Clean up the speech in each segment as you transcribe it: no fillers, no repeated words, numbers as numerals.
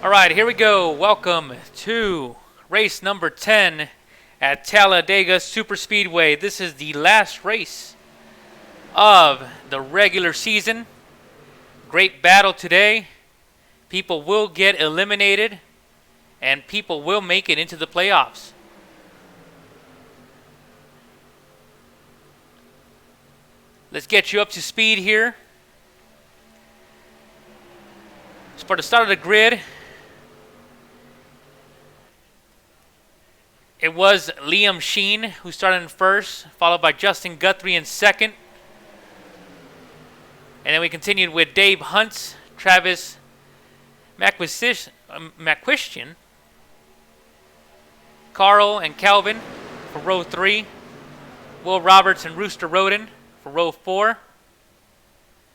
All right, here we go. Welcome to race number 10 at Talladega Superspeedway. This is the last race of the regular season. Great battle today. People will get eliminated and people will make it into the playoffs. Let's get you up to speed here. So for the start of the grid, it was Liam Sheen who started in first, followed by Justin Guthrie in second. And then we continued with Dave Hunt, Travis McQuistion, Carl and Calvin for row 3, Will Roberts and Rooster Roden for row 4,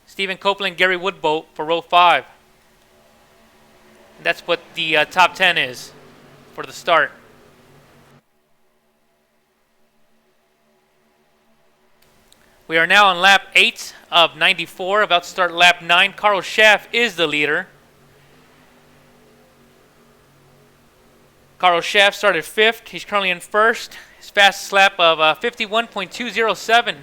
Stephen Copeland, Gary Woodbolt for row 5. And that's what the top 10 is for the start. We are now on lap 8 of 94, about to start lap 9. Carl Schaff is the leader. Carl Schaff started 5th. He's currently in 1st. His fastest lap of 51.207.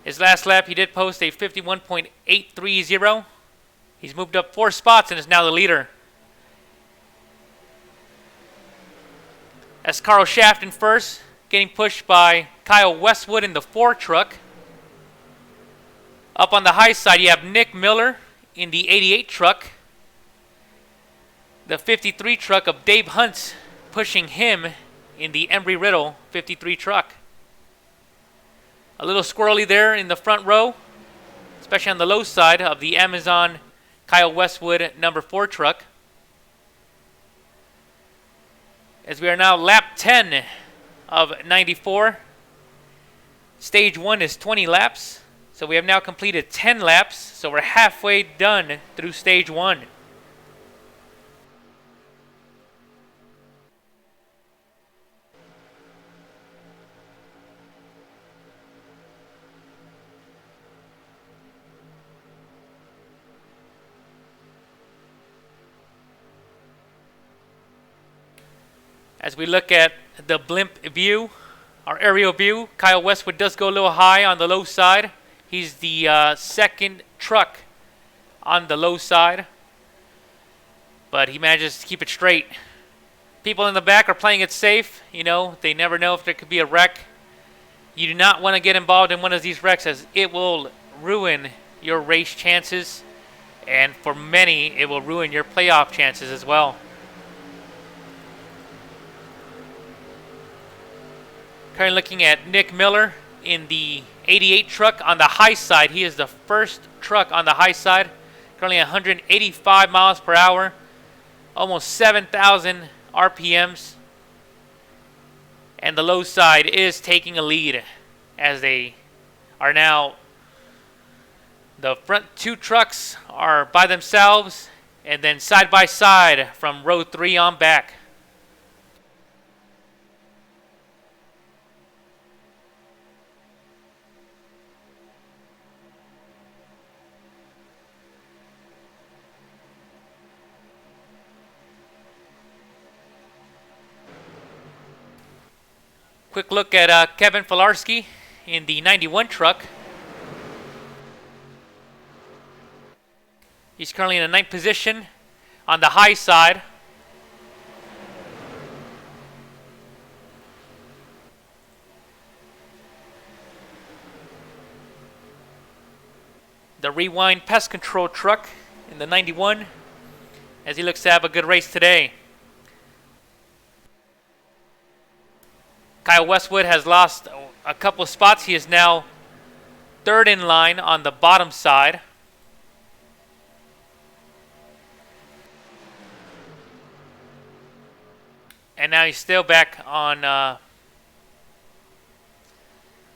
His last lap, he did post a 51.830. He's moved up 4 spots and is now the leader. That's Carl Schaff in 1st. Getting pushed by Kyle Westwood in the 4 truck. Up on the high side, you have Nick Miller in the 88 truck. The 53 truck of Dave Hunt pushing him in the Embry-Riddle 53 truck. A little squirrely there in the front row, especially on the low side of the Amazon Kyle Westwood number 4 truck. As we are now lap 10 of 94. Stage 1 is 20 laps. So we have now completed 10 laps. So we're halfway done through stage 1. As we look at the blimp view, our aerial view, Kyle Westwood does go a little high on the low side. He's the second truck on the low side, but he manages to keep it straight. People in the back are playing it safe. You know, they never know if there could be a wreck. You do not want to get involved in one of these wrecks, as it will ruin your race chances, and for many, it will ruin your playoff chances as well. Currently looking at Nick Miller in the 88 truck on the high side. He is the first truck on the high side. Currently 185 miles per hour. Almost 7,000 RPMs. And the low side is taking a lead as they are now. The front 2 trucks are by themselves. And then side by side from row 3 on back. Quick look at Kevin Filarski in the 91 truck. He's currently in the 9th position on the high side. The Rewind Pest Control truck in the 91 as he looks to have a good race today. Kyle Westwood has lost a couple of spots. He is now 3rd in line on the bottom side. And now he's still back on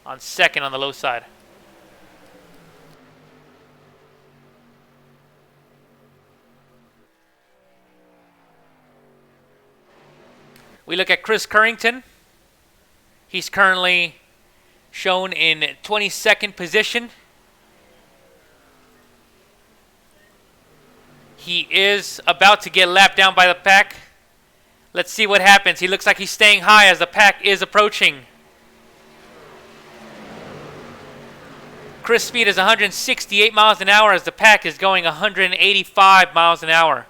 2nd on the low side. We look at Chris Currington. He's currently shown in 22nd position. He is about to get lapped down by the pack. Let's see what happens. He looks like he's staying high as the pack is approaching. Chris' speed is 168 miles an hour as the pack is going 185 miles an hour.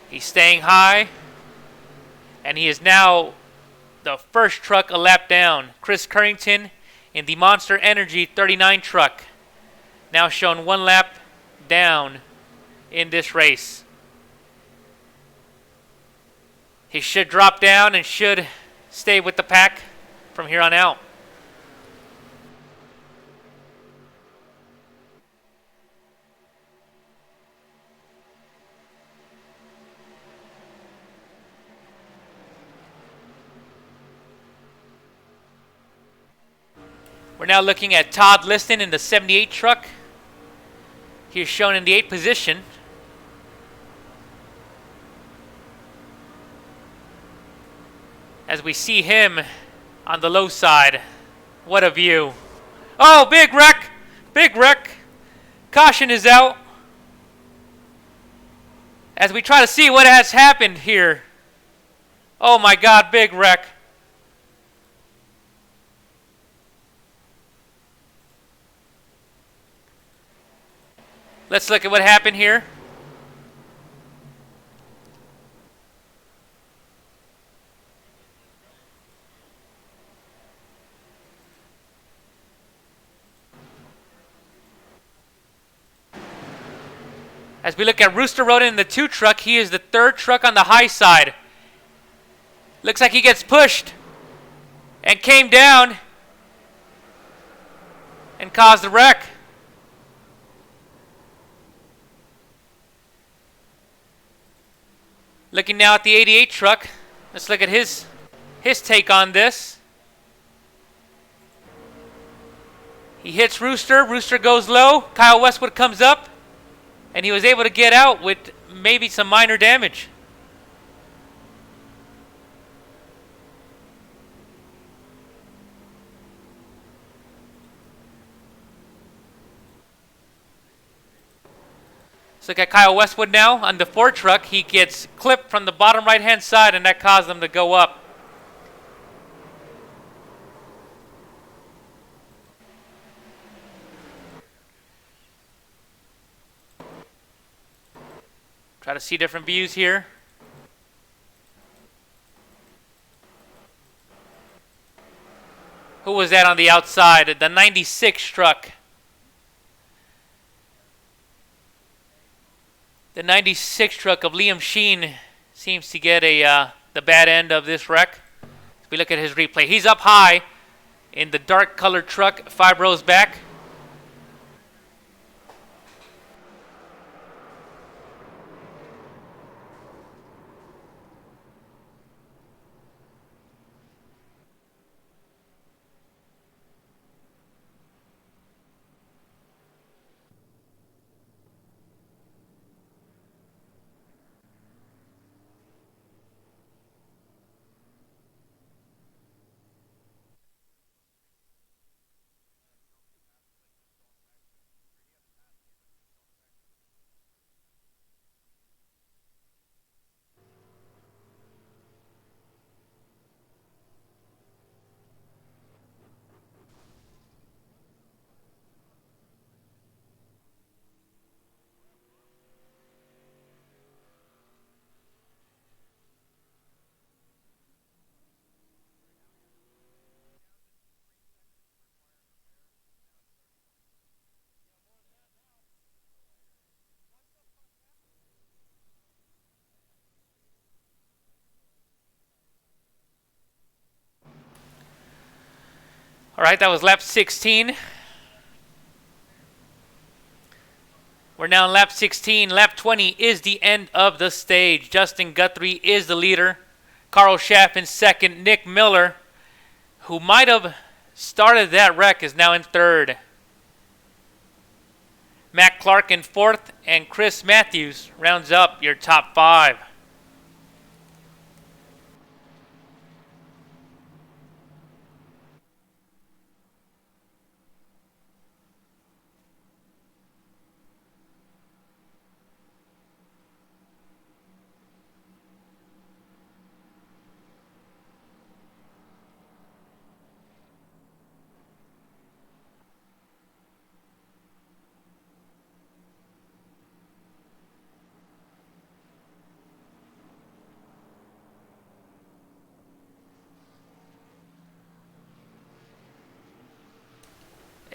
He's staying high, and he is now the first truck a lap down. Chris Currington in the Monster Energy 39 truck, now shown 1 lap down in this race. He should drop down and should stay with the pack from here on out. We're now looking at Todd Liston in the 78 truck. He is shown in the 8th position. As we see him on the low side. What a view. Oh, big wreck! Big wreck! Caution is out. As we try to see what has happened here. Oh my God, big wreck. Let's look at what happened here. As we look at Rooster Roden in the 2 truck, he is the 3rd truck on the high side. Looks like he gets pushed and came down and caused the wreck. Looking now at the 88 truck. Let's look at his take on this. He hits Rooster. Rooster goes low. Kyle Westwood comes up. And he was able to get out with maybe some minor damage. Let's look at Kyle Westwood now on the 4 truck. He gets clipped from the bottom right-hand side, and that caused him to go up. Try to see different views here. Who was that on the outside? The 96 truck. The 96 truck of Liam Sheen seems to get the bad end of this wreck. If we look at his replay, he's up high in the dark colored truck 5 rows back. All right, that was lap 16. We're now in lap 16. Lap 20 is the end of the stage. Justin Guthrie is the leader. Carl Schaff in second. Nick Miller, who might have started that wreck, is now in third. Matt Clark in fourth, and Chris Matthews rounds up your top 5.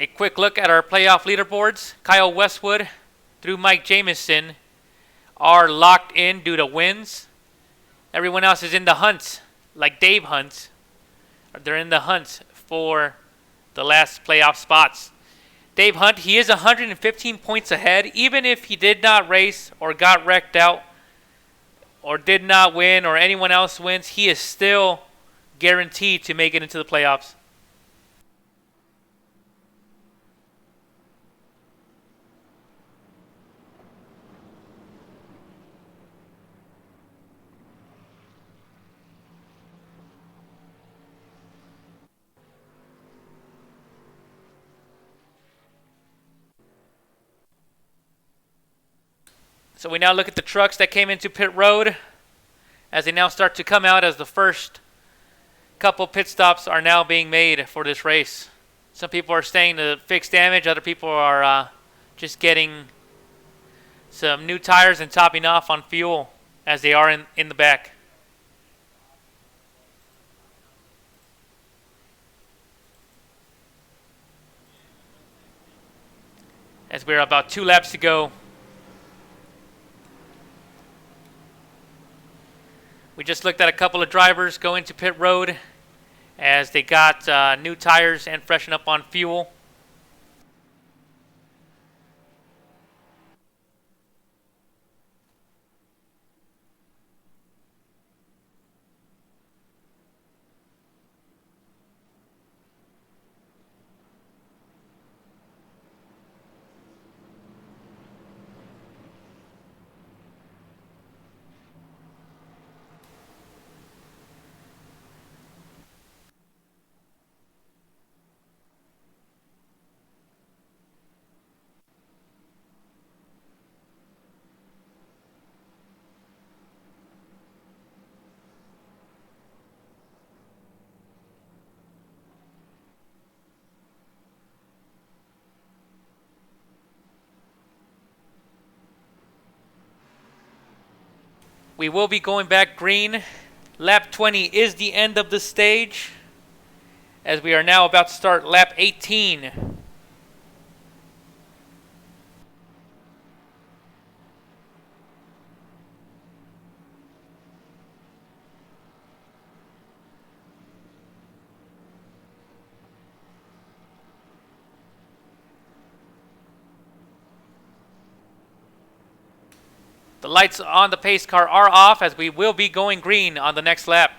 A quick look at our playoff leaderboards. Kyle Westwood through Mike Jamison are locked in due to wins. Everyone else is in the hunt, like Dave Hunt. They're in the hunt for the last playoff spots. Dave Hunt, he is 115 points ahead. Even if he did not race or got wrecked out or did not win or anyone else wins, he is still guaranteed to make it into the playoffs. So we now look at the trucks that came into pit road as they now start to come out as the first couple pit stops are now being made for this race. Some people are staying to fix damage. Other people are just getting some new tires and topping off on fuel as they are in the back. As we're about 2 laps to go. We just looked at a couple of drivers go into pit road as they got new tires and freshen up on fuel. We will be going back green. Lap 20 is the end of the stage as we are now about to start lap 18. The lights on the pace car are off as we will be going green on the next lap.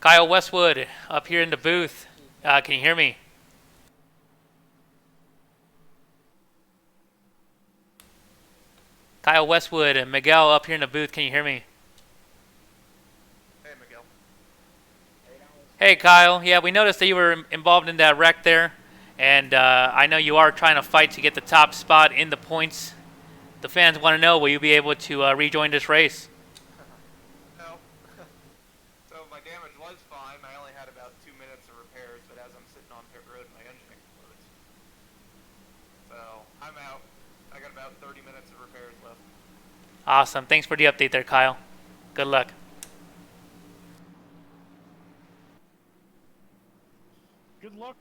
Kyle Westwood up here in the booth. Can you hear me? Kyle Westwood and Miguel up here in the booth. Can you hear me? Hey, Miguel. Hey, Kyle. Yeah, we noticed that you were involved in that wreck there. And I know you are trying to fight to get the top spot in the points. The fans want to know, will you be able to rejoin this race? No. So my damage was fine. I only had about 2 minutes of repairs, but as I'm sitting on pit road, my engine explodes. So I'm out. I got about 30 minutes of repairs left. Awesome. Thanks for the update there, Kyle. Good luck. Good luck.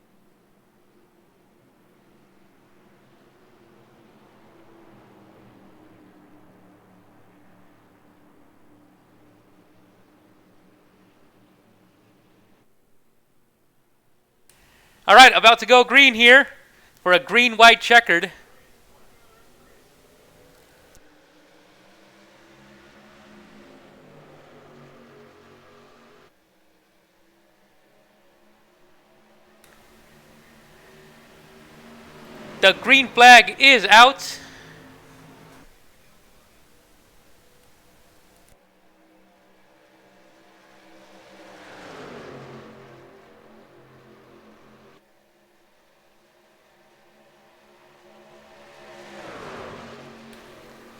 All right, about to go green here. for a green-white checkered. The green flag is out.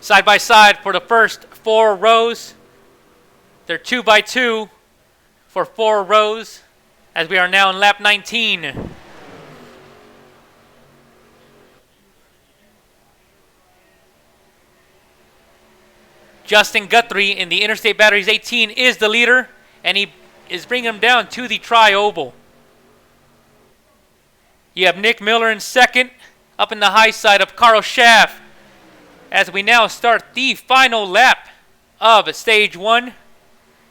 Side by side for the first 4 rows. They're 2 by 2 for 4 rows as we are now in lap 19. Justin Guthrie in the Interstate Batteries 18 is the leader, and he is bringing them down to the tri-oval. You have Nick Miller in second, up in the high side of Carl Schaff, as we now start the final lap of stage 1.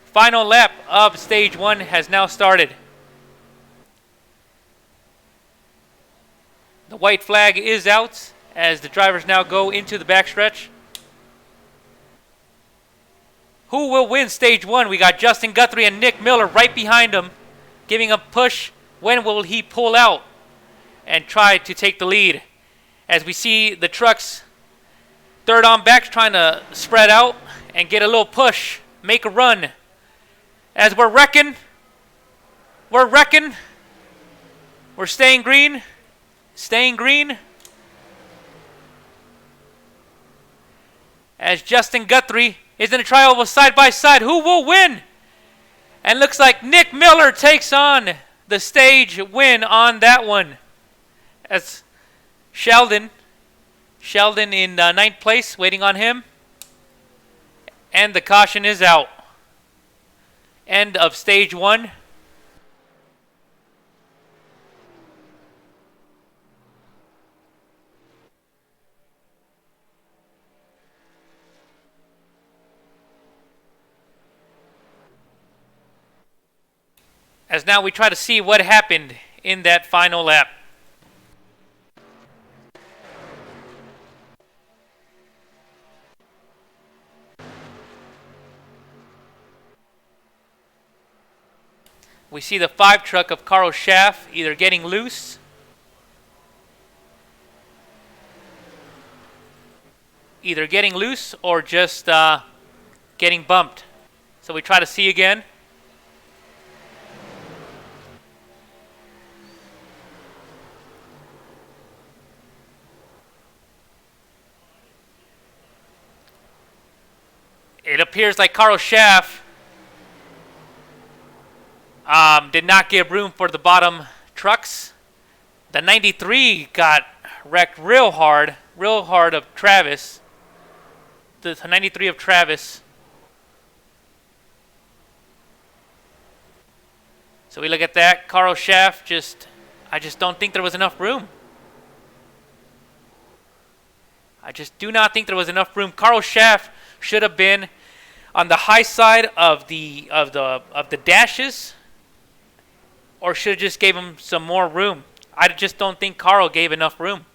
Final lap of stage 1 has now started. The white flag is out as the drivers now go into the backstretch. Who will win stage 1? We got Justin Guthrie and Nick Miller right behind him, giving a push. When will he pull out and try to take the lead? As we see the trucks third on backs trying to spread out and get a little push, make a run. As we're wrecking, we're staying green, as Justin Guthrie is in a tri-oval side by side. Who will win? And looks like Nick Miller takes on the stage win on that one. As Sheldon in 9th place, waiting on him. And the caution is out. End of stage 1. As now we try to see what happened in that final lap. We see the 5 truck of Carl Schaff either getting loose or just getting bumped. So we try to see again. It appears like Carl Schaff did not give room for the bottom trucks. The 93 got wrecked real hard of Travis. The 93 of Travis. So we look at that. Carl Schaff I just don't think there was enough room. I just do not think there was enough room. Carl Schaff should have been on the high side of the dashes, or should have just gave him some more room. I just don't think Carl gave enough room.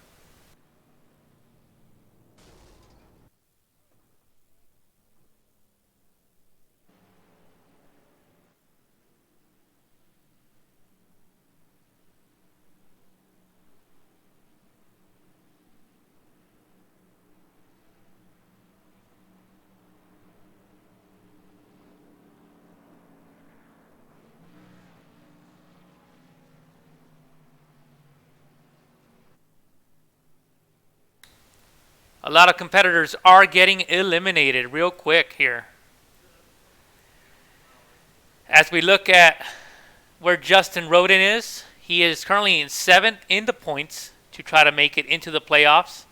A lot of competitors are getting eliminated real quick here. As we look at where Justin Roden is, he is currently in 7th in the points to try to make it into the playoffs.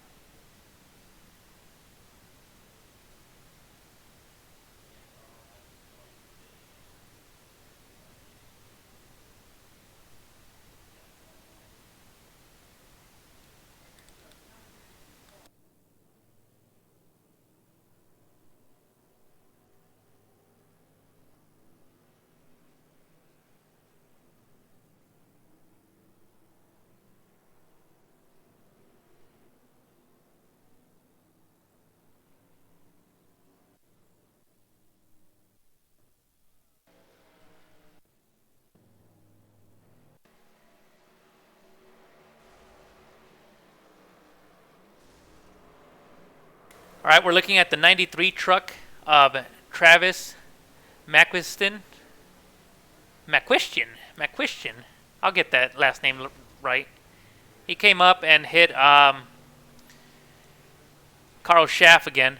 All right, we're looking at the 93 truck of Travis McQuiston. McQuiston. I'll get that last name right. He came up and hit Carl Schaff again.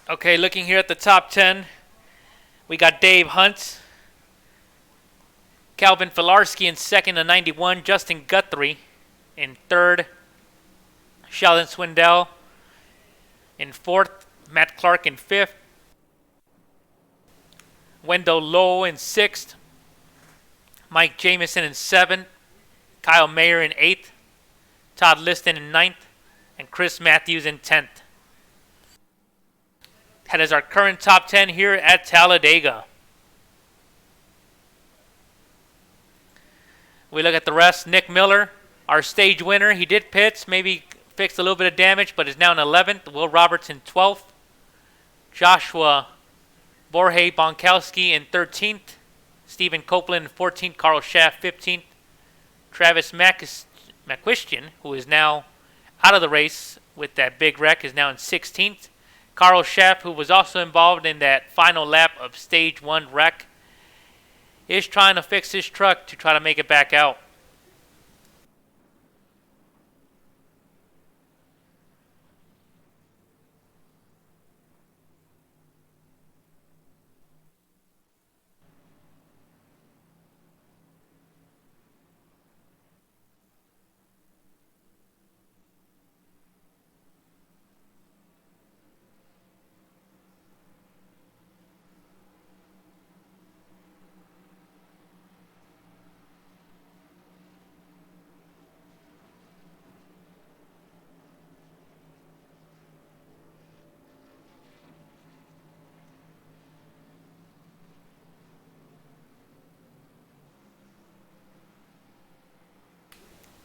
Okay, looking here at the top 10, we got Dave Hunt, Calvin Filarski in second to 91, Justin Guthrie in third, Sheldon Swindell in fourth, Matt Clark in fifth, Wendell Lowe in sixth, Mike Jamison in seventh, Kyle Mayer in eighth, Todd Liston in ninth, and Chris Matthews in 10th. That is our current top 10 here at Talladega. We look at the rest. Nick Miller, our stage winner. He did pits, maybe fixed a little bit of damage, but is now in 11th. Will Roberts in 12th. Joshua Borje Bonkowski in 13th. Stephen Copeland in 14th. Carl Schaff 15th. Travis McQuiston, who is now out of the race with that big wreck, is now in 16th. Carl Schaff, who was also involved in that final lap of stage 1 wreck, is trying to fix his truck to try to make it back out.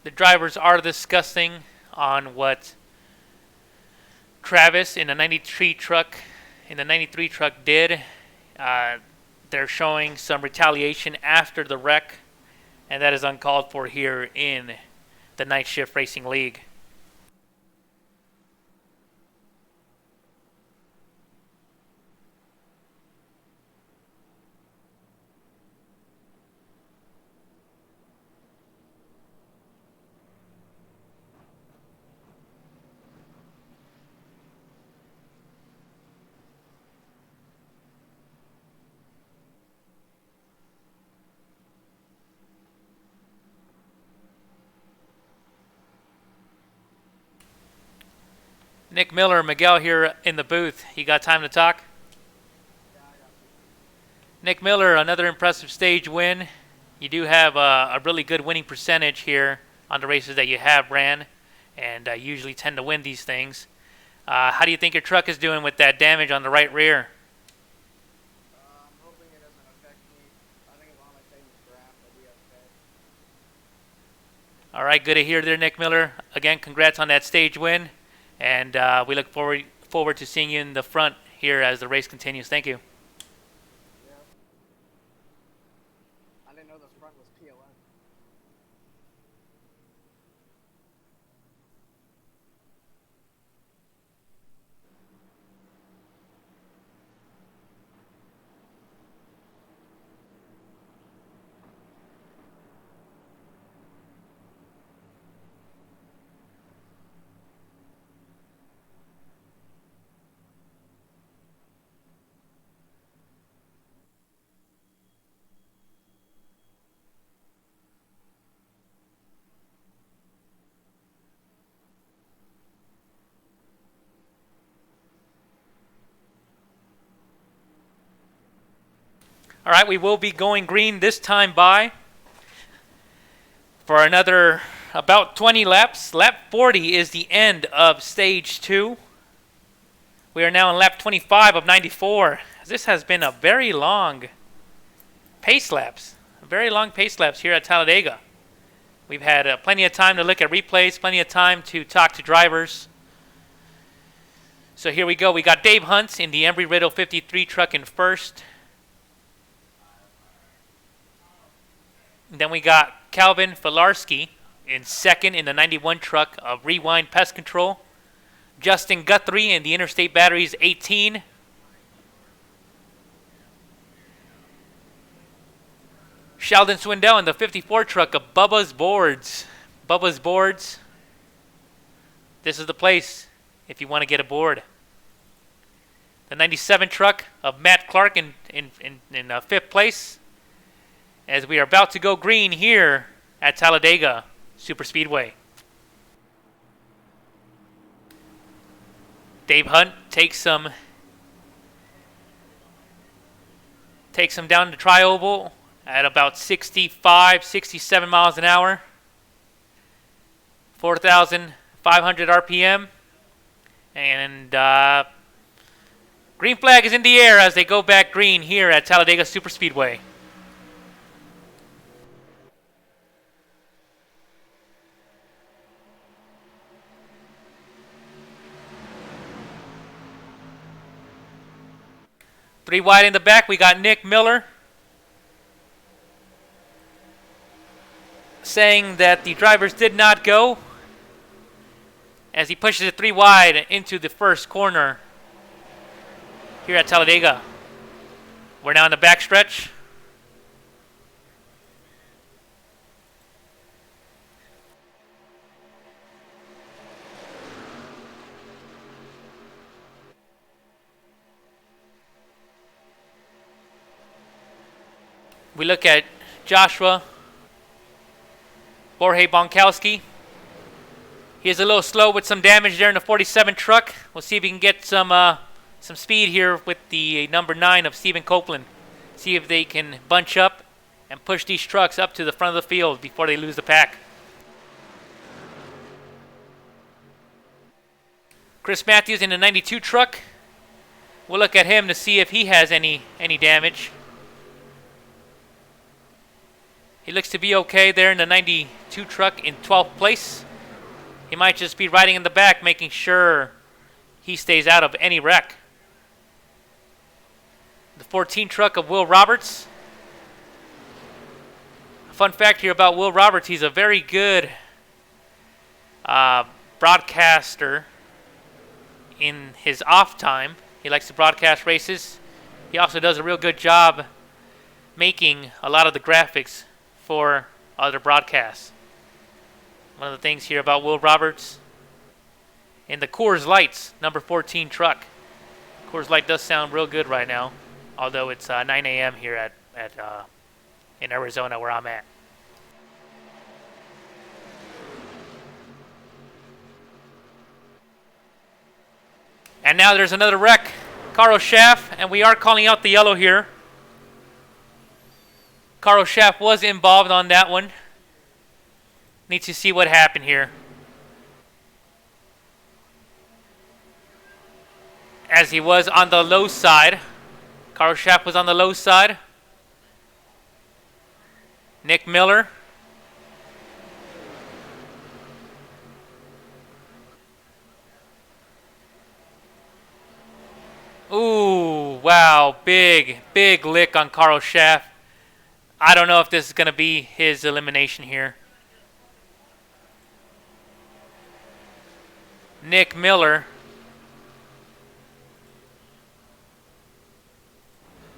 The drivers are discussing on what Travis in the 93 truck did. They're showing some retaliation after the wreck, and that is uncalled for here in the Night Shift Racing League. Nick Miller, Miguel here in the booth. You got time to talk? Nick Miller, another impressive stage win. You do have a really good winning percentage here on the races that you have ran, and usually tend to win these things. How do you think your truck is doing with that damage on the right rear? I'm hoping it doesn't affect me. I think as long as I stay in the draft, I'll be okay. All right, good to hear there, Nick Miller. Again, congrats on that stage win, and we look forward to seeing you in the front here as the race continues. Thank you. Yeah. I didn't know the front was PLN. All right, we will be going green this time by for another about 20 laps. Lap 40 is the end of stage 2. We are now in lap 25 of 94. This has been a very long pace laps. Very long pace laps here at Talladega. We've had plenty of time to look at replays, plenty of time to talk to drivers. So here we go. We got Dave Hunt in the Embry-Riddle 53 truck in first. And then we got Calvin Filarski in second in the 91 truck of Rewind Pest Control. Justin Guthrie in the Interstate Batteries 18. Sheldon Swindell in the 54 truck of Bubba's Boards. Bubba's Boards. This is the place if you want to get a board. The 97 truck of Matt Clark in fifth place. As we are about to go green here at Talladega Superspeedway. Dave Hunt takes him down to Tri-Oval at about 65, 67 miles an hour. 4,500 RPM. And green flag is in the air as they go back green here at Talladega Superspeedway. Three wide in the back, we got Nick Miller saying that the drivers did not go as he pushes it three wide into the first corner here at Talladega. We're now in the backstretch. We look at Joshua Jorge Bonkowski. He is a little slow with some damage there in the 47 truck. We'll see if he can get some speed here with the number 9 of Stephen Copeland. See if they can bunch up and push these trucks up to the front of the field before they lose the pack. Chris Matthews in the 92 truck. We'll look at him to see if he has any damage. He looks to be okay there in the 92 truck in 12th place. He might just be riding in the back, making sure he stays out of any wreck. The 14 truck of Will Roberts. A fun fact here about Will Roberts, he's a very good broadcaster in his off time. He likes to broadcast races. He also does a real good job making a lot of the graphics for other broadcasts. One of the things here about Will Roberts in the Coors Lights number 14 truck. Coors Light does sound real good right now, although it's 9 a.m. here in Arizona where I'm at. And now there's another wreck. Carl Schaff, and we are calling out the yellow here. Carl Schaff was involved on that one. Need to see what happened here. As he was on the low side. Carl Schaff was on the low side. Nick Miller. Ooh, wow. Big lick on Carl Schaff. I don't know if this is going to be his elimination here. Nick Miller.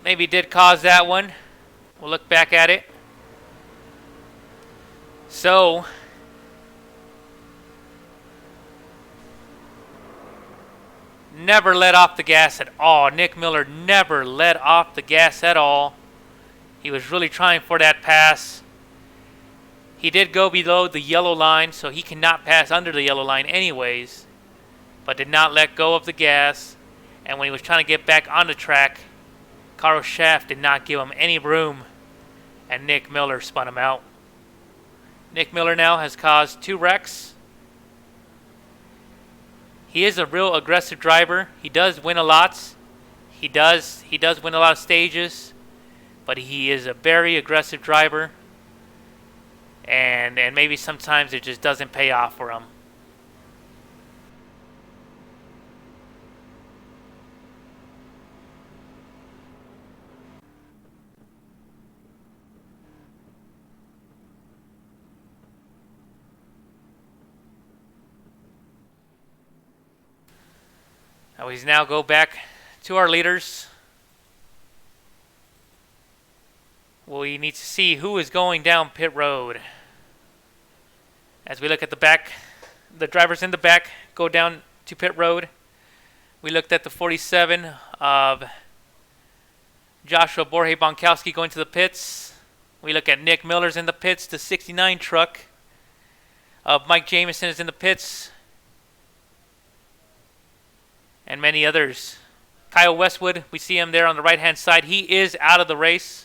Maybe did cause that one. We'll look back at it. So, never let off the gas at all. Nick Miller never let off the gas at all. He was really trying for that pass. He did go below the yellow line, so he cannot pass under the yellow line anyways, but did not let go of the gas. And when he was trying to get back on the track, Carl Schaff did not give him any room, and Nick Miller spun him out. Nick Miller now has caused 2 wrecks. He is a real aggressive driver. He does win a lot. He does win a lot of stages, but he is a very aggressive driver, and maybe sometimes it just doesn't pay off for him. We now go back to our leaders. We need to see who is going down pit road. As we look at the back, the drivers in the back go down to pit road. We looked at the 47 of Joshua Borje Bonkowski going to the pits. We look at Nick Miller's in the pits. The 69 truck of Mike Jamison is in the pits. And many others. Kyle Westwood, we see him there on the right-hand side. He is out of the race.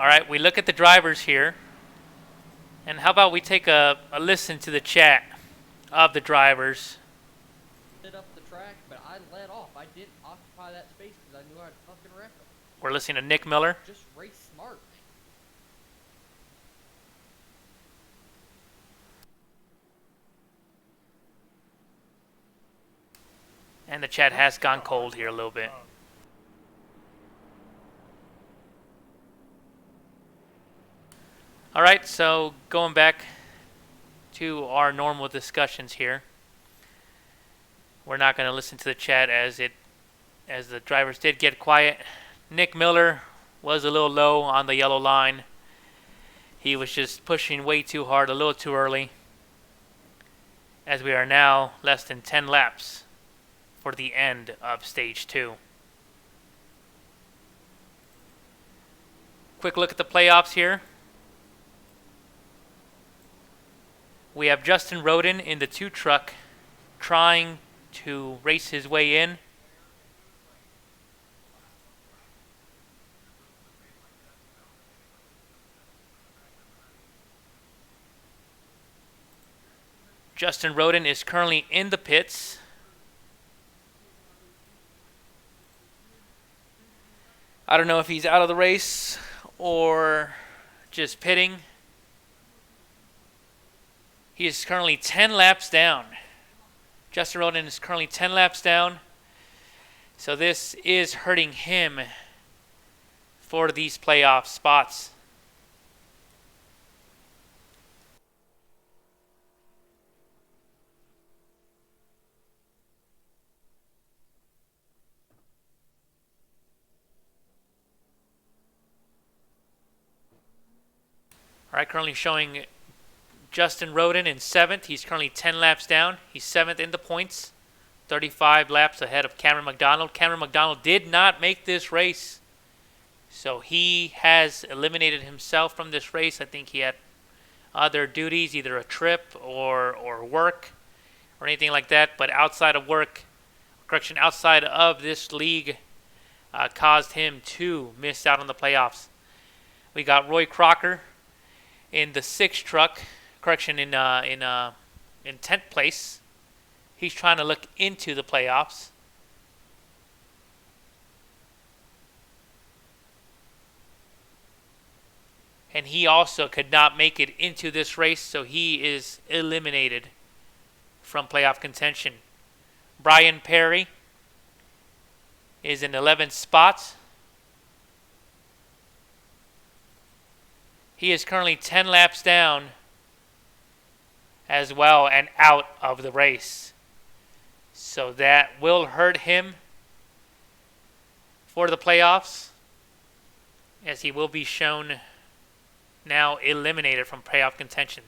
All right, we look at the drivers here. And how about we take a listen to the chat of the drivers. Up the track, but I let off. I didn't occupy that space because I knew I'd fucking wreck them. We're listening to Nick Miller. Just race smart. And the chat has gone cold here a little bit. All right, so going back to our normal discussions here. We're not going to listen to the chat as the drivers did get quiet. Nick Miller was a little low on the yellow line. He was just pushing way too hard, a little too early. As we are now less than 10 laps for the end of stage 2. Quick look at the playoffs here. We have Justin Roden in the 2 truck trying to race his way in. Justin Roden is currently in the pits. I don't know if he's out of the race or just pitting. He is currently 10 laps down. Justin Roden is currently 10 laps down. So this is hurting him for these playoff spots. All right, currently showing Justin Roden in 7th. He's currently 10 laps down. He's 7th in the points. 35 laps ahead of Cameron McDonald. Cameron McDonald did not make this race. So he has eliminated himself from this race. I think he had other duties, either a trip or work or anything like that. But outside of work, outside of this league, caused him to miss out on the playoffs. We got Roy Crocker in the 6th truck. In 10th place. He's trying to look into the playoffs. And he also could not make it into this race, so he is eliminated from playoff contention. Brian Perry is in 11th spot. He is currently 10 laps down as well and out of the race. So that will hurt him for the playoffs, as he will be shown now eliminated from playoff contention.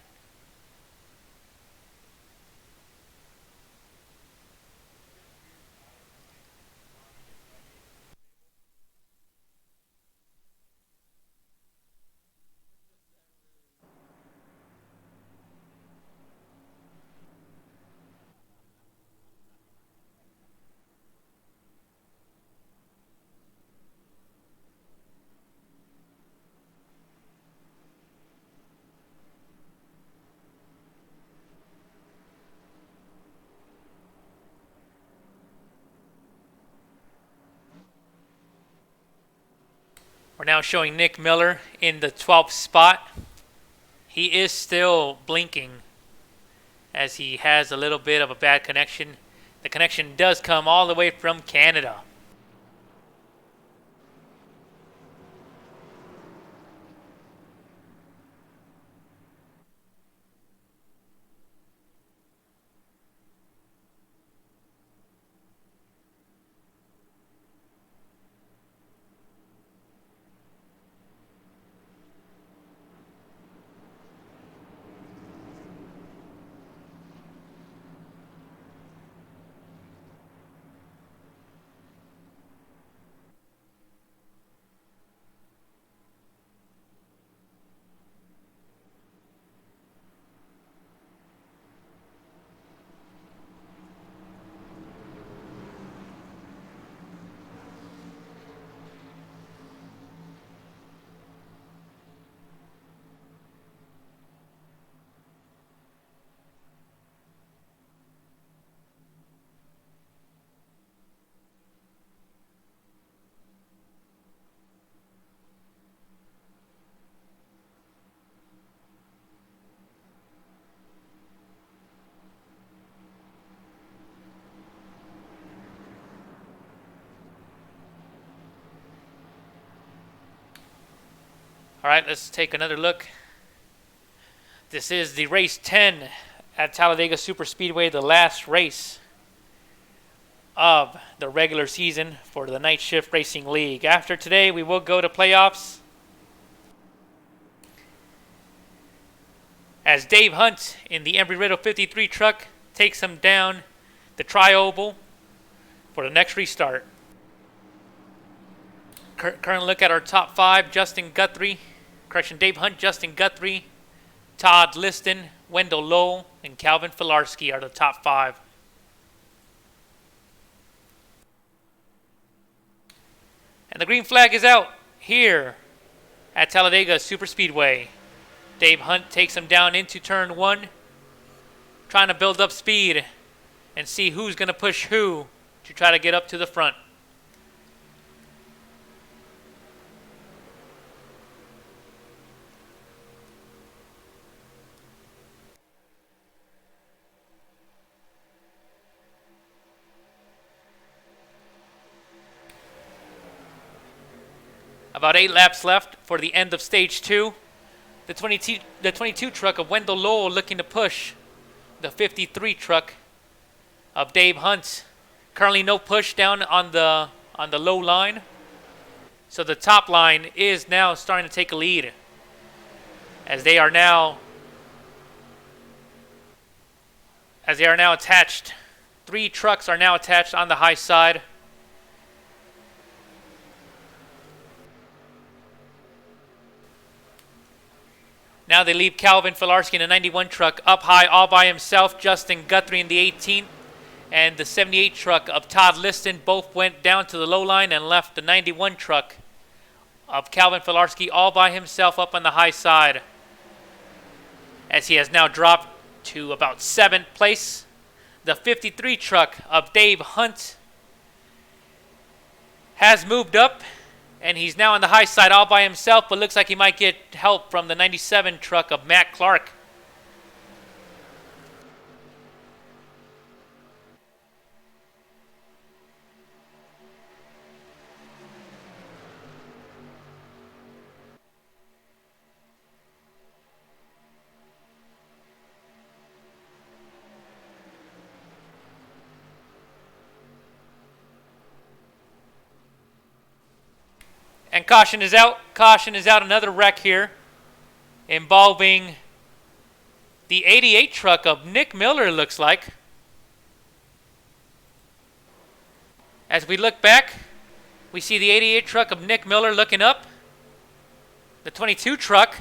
We're now showing Nick Miller in the 12th spot. He is still blinking as he has a little bit of a bad connection. The connection does come all the way from Canada. All right, let's take another look. This is the race 10 at Talladega Superspeedway, the last race of the regular season for the Night Shift Racing League. After today, we will go to playoffs as Dave Hunt in the Embry-Riddle 53 truck takes him down the tri-oval for the next restart. Current look at our top 5: Dave Hunt, Justin Guthrie, Todd Liston, Wendell Lowell, and Calvin Filarski are the top 5. And the green flag is out here at Talladega Superspeedway. Dave Hunt takes him down into turn 1, trying to build up speed and see who's going to push who to try to get up to the front. About 8 laps left for the end of stage 2. The 22 truck of Wendell Lowell looking to push the 53 truck of Dave Hunt. Currently no push down on the low line. So the top line is now starting to take a lead, as they are now attached. 3 trucks are now attached on the high side. Now they leave Calvin Filarski in the 91 truck up high all by himself. Justin Guthrie in the 18th and the 78 truck of Todd Liston both went down to the low line and left the 91 truck of Calvin Filarski all by himself up on the high side, as he has now dropped to about 7th place. The 53 truck of Dave Hunt has moved up, and he's now on the high side all by himself, but looks like he might get help from the 97 truck of Matt Clark. caution is out. Caution is out. Another wreck here involving the 88 truck of Nick Miller, looks like. As we look back, we see the 88 truck of Nick Miller looking up. The 22 truck.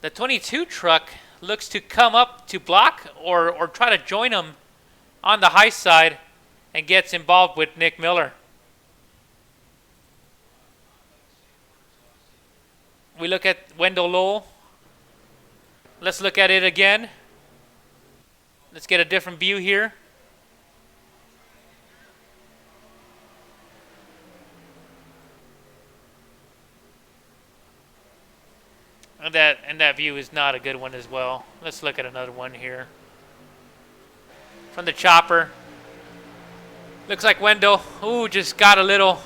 The 22 truck looks to come up to block or try to join him on the high side and gets involved with Nick Miller. We look at Wendell Lowell. Let's look at it again. Let's get a different view here. And that view is not a good one as well. Let's look at another one here. From the chopper. Looks like Wendell, just got a little,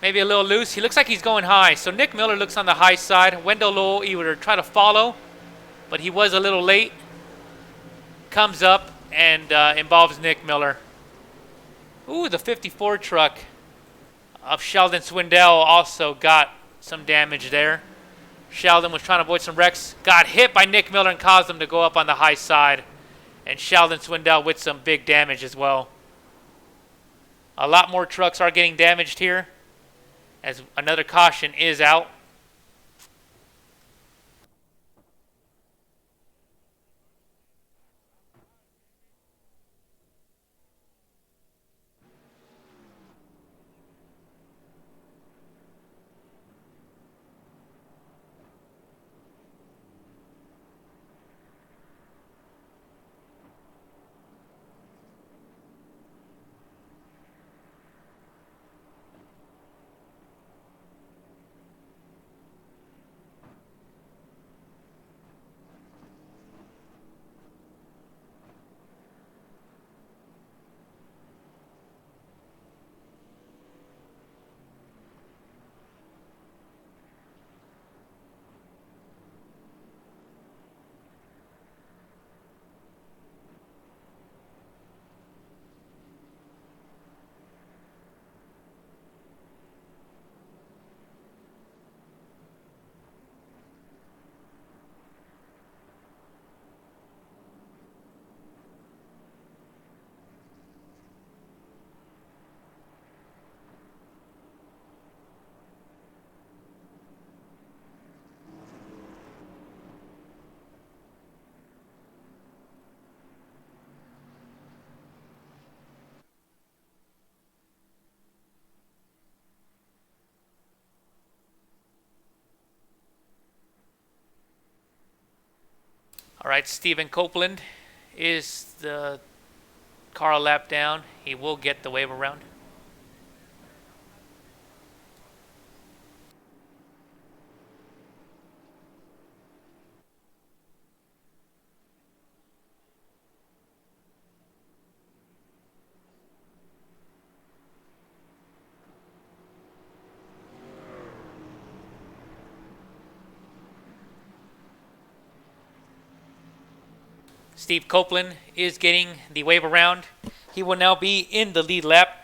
maybe a little loose. He looks like he's going high. So Nick Miller looks on the high side. Wendell Lowell either try to follow, but he was a little late. Comes up and involves Nick Miller. The 54 truck of Sheldon Swindell also got some damage there. Sheldon was trying to avoid some wrecks. Got hit by Nick Miller and caused him to go up on the high side. And Sheldon Swindell with some big damage as well. A lot more trucks are getting damaged here, as another caution is out. All right, Stephen Copeland is the car a lap down. He will get the wave around. Steve Copeland is getting the wave around. He will now be in the lead lap.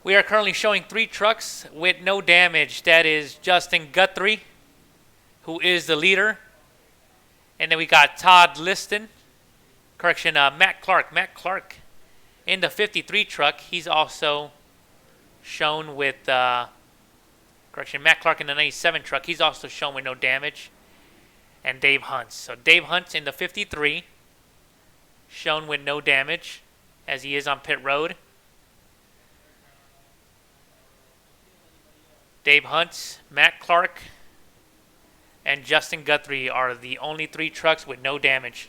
We are currently showing 3 trucks with no damage. That is Justin Guthrie, who is the leader. And then we got Todd Liston. Matt Clark. Matt Clark in the 53 truck. He's also shown with Correction, Matt Clark in the 97 truck. He's also shown with no damage. And Dave Hunt's. So Dave Hunt's in the 53, shown with no damage, as he is on pit road. Dave Hunt's, Matt Clark, and Justin Guthrie are the only 3 trucks with no damage.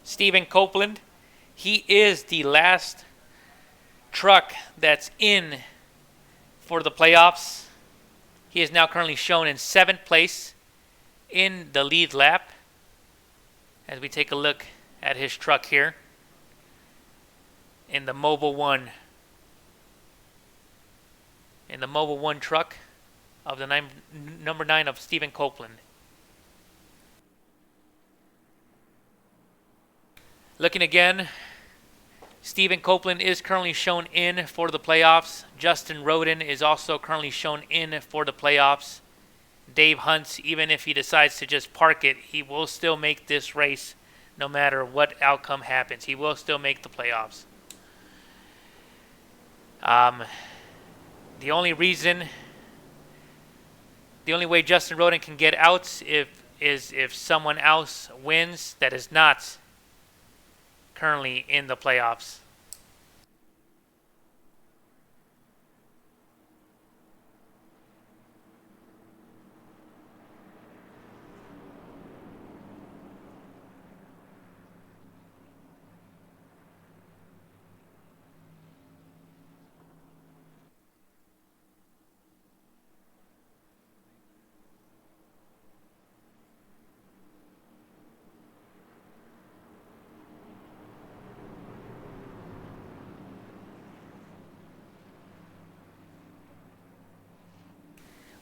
Stephen Copeland, he is the last truck that's in for the playoffs. He is now currently shown in 7th place in the lead lap. As we take a look at his truck here in the Mobile One. In the Mobile One truck of the number 9 of Stephen Copeland. Looking again, Stephen Copeland is currently shown in for the playoffs. Justin Roden is also currently shown in for the playoffs. Dave Hunt, even if he decides to just park it, he will still make this race no matter what outcome happens. He will still make the playoffs. The only way Justin Roden can get out is if someone else wins that is not currently in the playoffs.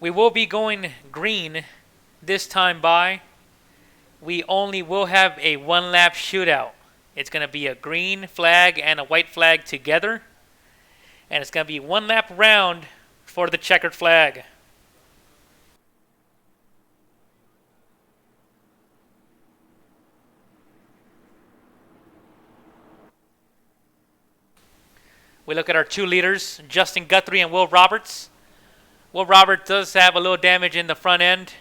We will be going green this time by. We only will have a 1-lap shootout. It's going to be a green flag and a white flag together. And it's going to be 1 lap round for the checkered flag. We look at our 2 leaders, Justin Guthrie and Will Roberts. Will Roberts does have a little damage in the front end,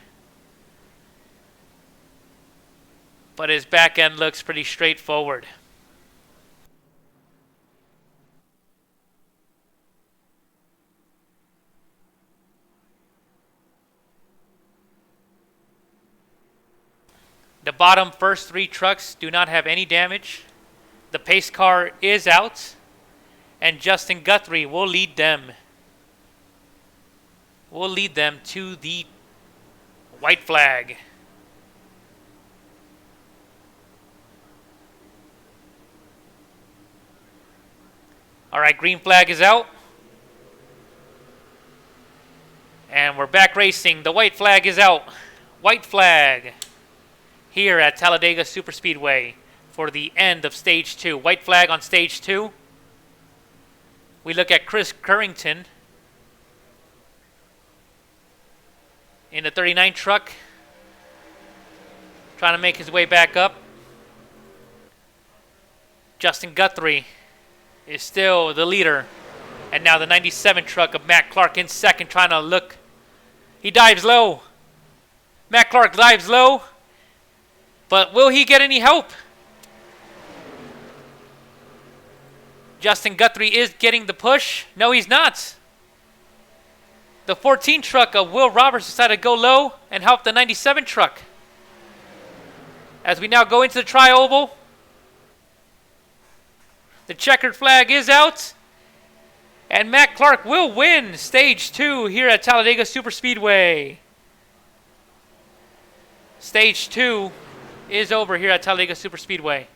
but his back end looks pretty straightforward. The bottom first 3 trucks do not have any damage. The pace car is out, and Justin Guthrie will lead them. Will lead them to the white flag. All right, green flag is out. And we're back racing. The white flag is out. White flag here at Talladega Superspeedway. for the end of stage 2. White flag on stage 2. We look at Chris Currington in the 39 truck, trying to make his way back up. Justin Guthrie is still the leader. And now the 97 truck of Matt Clark in second, trying to look. He dives low. Matt Clark dives low. But will he get any help? Justin Guthrie is getting the push. No, he's not. The 14 truck of Will Roberts decided to go low and help the 97 truck. As we now go into the tri-oval, the checkered flag is out. And Matt Clark will win stage 2 here at Talladega Superspeedway. Stage 2 is over here at Talladega Superspeedway.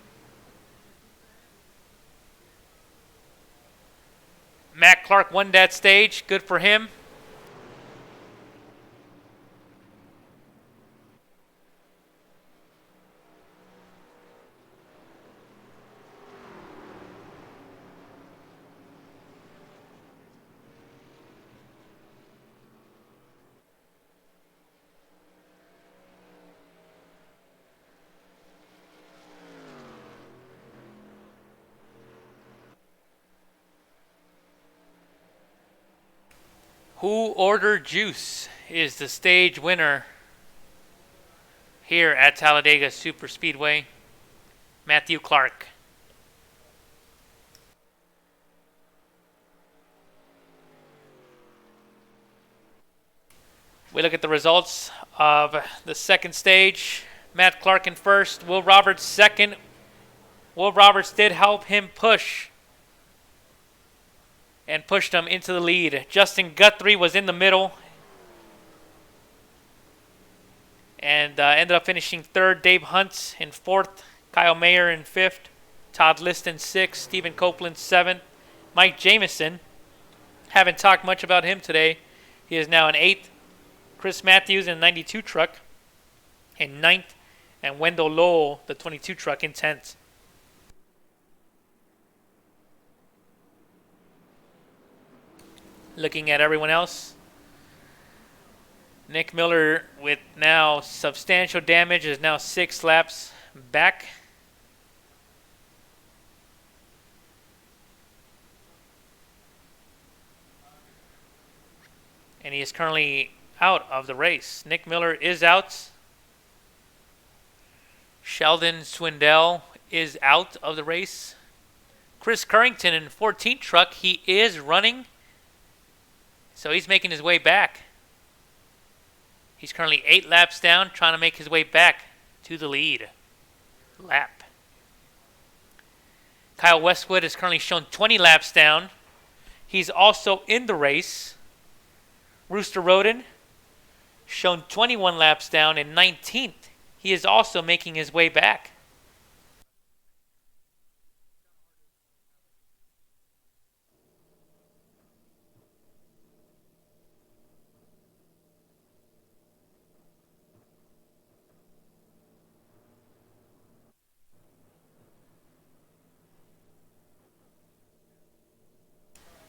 Matt Clark won that stage. Good for him. Who Ordered Juice is the stage winner here at Talladega Superspeedway. Matthew Clark. We look at the results of the second stage. Matt Clark in first, Will Roberts second. Will Roberts did help him push and pushed him into the lead. Justin Guthrie was in the middle and ended up finishing third. Dave Hunt in fourth. Kyle Mayer in fifth. Todd Liston sixth. Stephen Copeland seventh. Mike Jamison, haven't talked much about him today. He is now in eighth. Chris Matthews in the 92 truck in ninth. And Wendell Lowell, the 22 truck, in 10th. Looking at everyone else, Nick Miller, with now substantial damage, is now 6 laps back. And he is currently out of the race. Nick Miller is out. Sheldon Swindell is out of the race. Chris Currington in 14 truck, he is running. So he's making his way back. He's currently 8 laps down, trying to make his way back to the lead lap. Kyle Westwood is currently shown 20 laps down. He's also in the race. Rooster Roden, shown 21 laps down in 19th. He is also making his way back.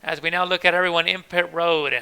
As we now look at everyone in pit road.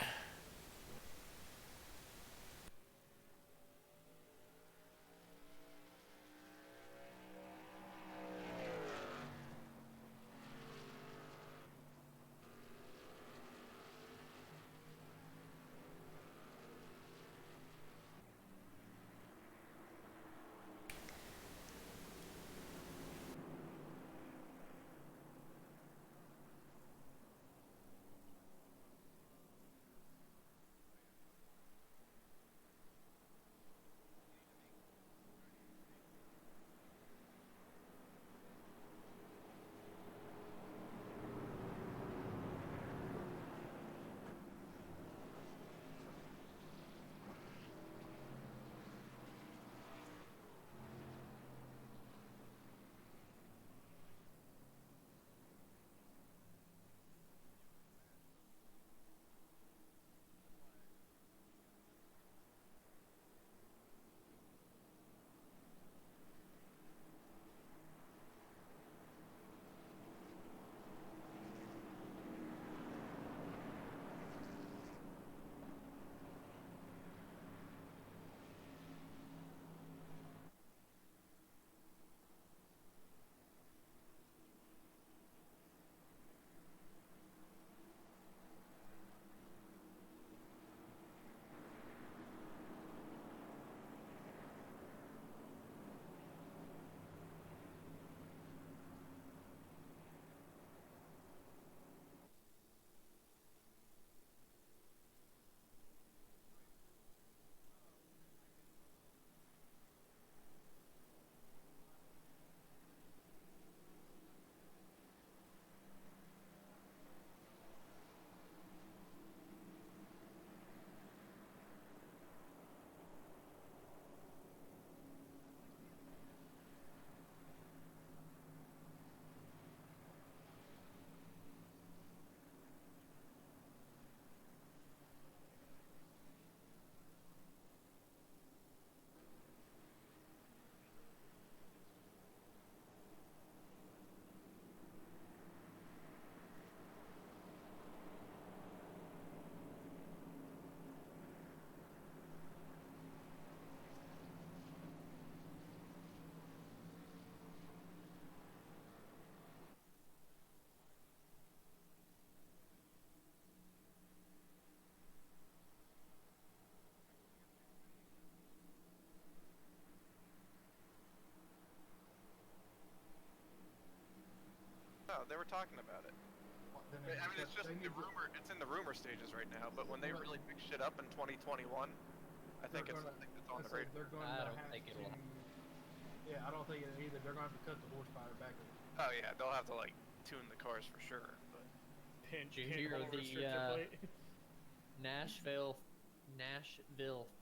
They were talking about it. Then I mean, it's just they the need to- rumor. It's in the rumor stages right now. But when they really pick shit up in 2021, I think it's on the radar. They're going I to don't have think to. it'll. Yeah, I don't think it either. They're going to have to cut the horsepower back. Oh yeah, they'll have to like tune the cars for sure. But Pinch, Did you hit hear hole the, restriction plate. Nashville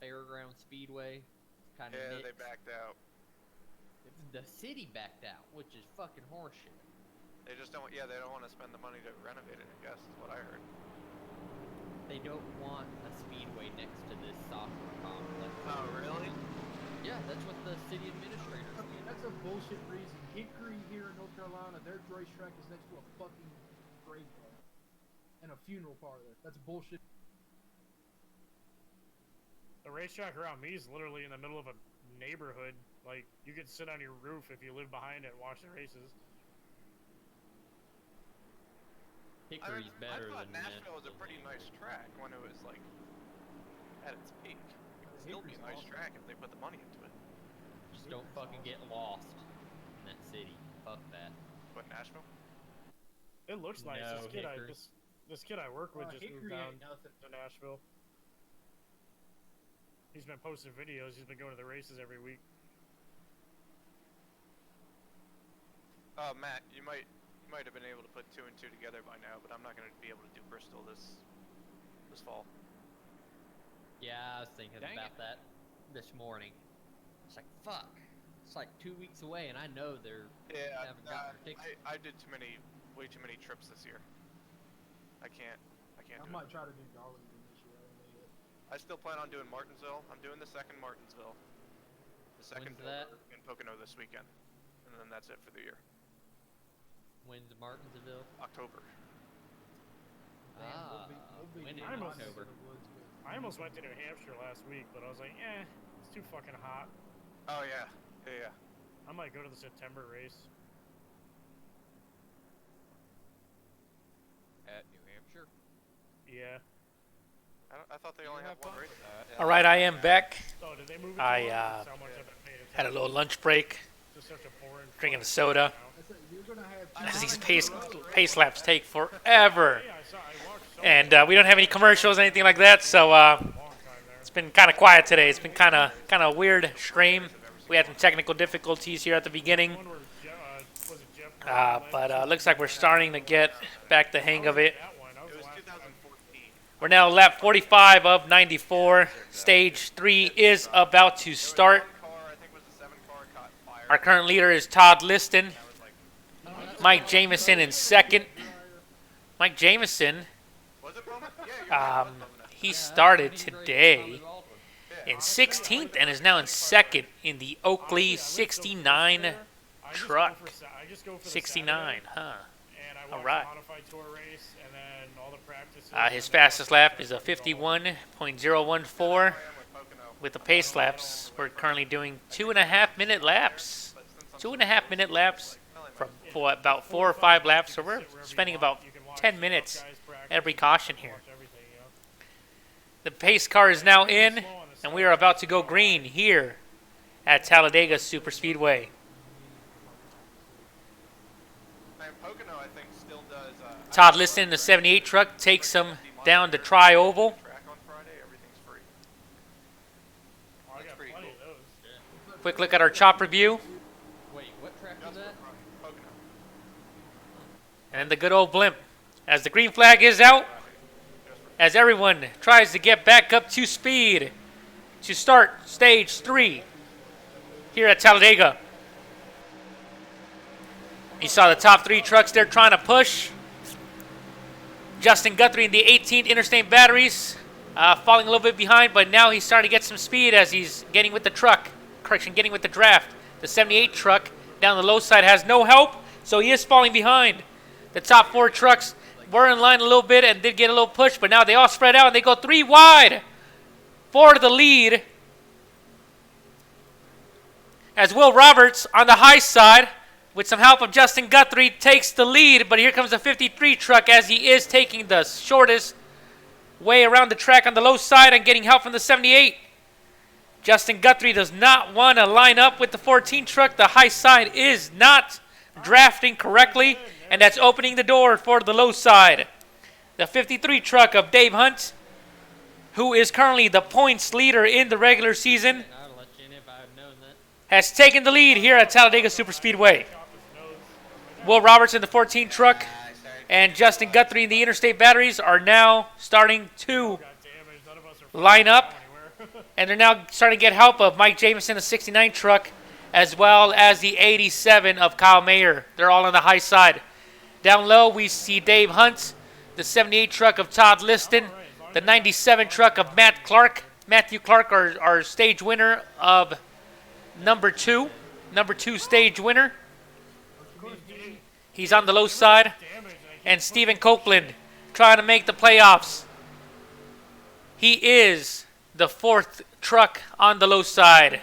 Fairground Speedway kind of yeah, they backed out. The city backed out, which is fucking horseshit. They just don't. Yeah, they don't want to spend the money to renovate it. I guess is what I heard. They don't want a speedway next to this soccer complex. Oh really? Yeah, that's what the city administrators I mean, that's a bullshit reason. Hickory here in North Carolina, their racetrack is next to a fucking graveyard and a funeral parlor. That's bullshit. The racetrack around me is literally in the middle of a neighborhood. Like, you could sit on your roof if you live behind it and watch the races. Hickory's better I thought than Nashville was a pretty nice track when it was like at its peak. It would still be a nice track if they put the money into it. Just don't fucking get lost in that city. Fuck that. What, Nashville? It looks nice. No, Hickory. This kid I work with just Hickory moved down ain't nothing. to Nashville. He's been posting videos. He's been going to the races every week. Matt, you might have been able to put 2 and 2 together by now, but I'm not going to be able to do Bristol this fall. Yeah, I was thinking about that this morning. It's like, fuck. It's like 2 weeks away, and I know they're haven't gotten their tickets. I did way too many trips this year. I can't I do it. might try to do Darlington this year. I don't know yet. I still plan on doing Martinsville. I'm doing the second Martinsville. The second When's that? in Pocono this weekend. And then that's it for the year. When's Martinsville? October. Ah, we'll when be in I'm nice October? in the woods, but- I almost went to New Hampshire last week, but I was like, it's too fucking hot. Oh yeah. Yeah. I might go to the September race. At New Hampshire? Yeah. I thought they only have one race. All right, I am back. Oh, did they move it? I, to one? uh, That's how much I've been paying attention. Had a little lunch break, Just such a boring drinking a fucking soda. show now. That's it. You're gonna have Because two these nights in a row. pace laps take forever. Yeah, I watched so And we don't have any commercials or anything like that, so long time there. it's been kind of quiet today. It's been kind of weird stream. We had some technical difficulties here at the beginning, One where was it Jeff? but looks like we're starting to get back the hang of it. That one. That was It the was last time. 2014. We're now lap 45 of 94. Stage 3 is about to start. One car, I think it was the 7 car, caught fire. Our current leader is Todd Liston. That was like, Mike Jamison in second. Mike Jamison, was it Bowman? Yeah, you're right. um, he started today in 16th and is now in second in the Oakley 69 truck. 69, huh? And I All watched right. the modified tour race and then all the practices. His fastest lap is a 51.014. I am with Pocono. With the pace laps, we're currently doing 2.5 minute laps. 2.5 minute laps for about 4 or 5 laps, so we're spending about 10 minutes every caution here. The pace car is now in, and we are about to go green here at Talladega Super Speedway. And Pocono, I think, still does. Todd Liston in the 78 truck takes him down to Tri-Oval. Track on Friday, everything's free. I That's got pretty plenty cool. of those. Quick look at our chop review, Wait, what track was Just that? for Pocono. and then the good old blimp. As the green flag is out, as everyone tries to get back up to speed to start stage 3 here at Talladega. You saw the top 3 trucks there trying to push. Justin Guthrie in the 18th Interstate Batteries falling a little bit behind, but now he's starting to get some speed as he's getting with the truck. Correction, getting with the draft. The 78 truck down the low side has no help, so he is falling behind. The top 4 trucks were in line a little bit and did get a little push, but now they all spread out and they go 3 wide. 4 to the lead. As Will Roberts on the high side, with some help of Justin Guthrie, takes the lead, but here comes the 53 truck as he is taking the shortest way around the track on the low side and getting help from the 78. Justin Guthrie does not want to line up with the 14 truck. The high side is not drafting correctly, And that's opening the door for the low side. The 53 truck of Dave Hunt, who is currently the points leader in the regular season, I'd let you in if I had known that. has taken the lead here at Talladega Superspeedway. Will Roberts in the 14 truck and Justin Guthrie in the Interstate Batteries are now starting to line up. And they're now starting to get help of Mike Jamison, the 69 truck, as well as the 87 of Kyle Mayer. They're all on the high side. Down low, we see Dave Hunt, the 78 truck of Todd Liston, the 97 truck of Matthew Clark, our stage winner of number two stage winner. He's on the low side. And Stephen Copeland trying to make the playoffs. He is the 4th truck on the low side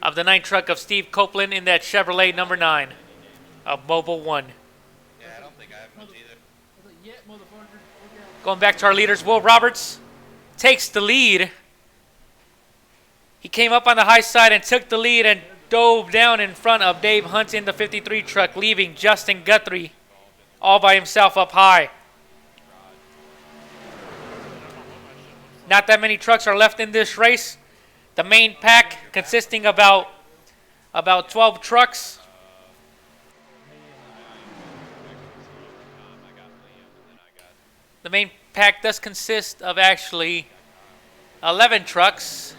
of the 9 truck of Steve Copeland in that Chevrolet number 9 of Mobile 1. Yeah, I don't think I have much either. Going back to our leaders, Will Roberts takes the lead. He came up on the high side and took the lead and dove down in front of Dave Hunt in the 53 truck, leaving Justin Guthrie all by himself up high. Not that many trucks are left in this race. The main pack consisting about 12 trucks. The main pack does consist of actually 11 trucks,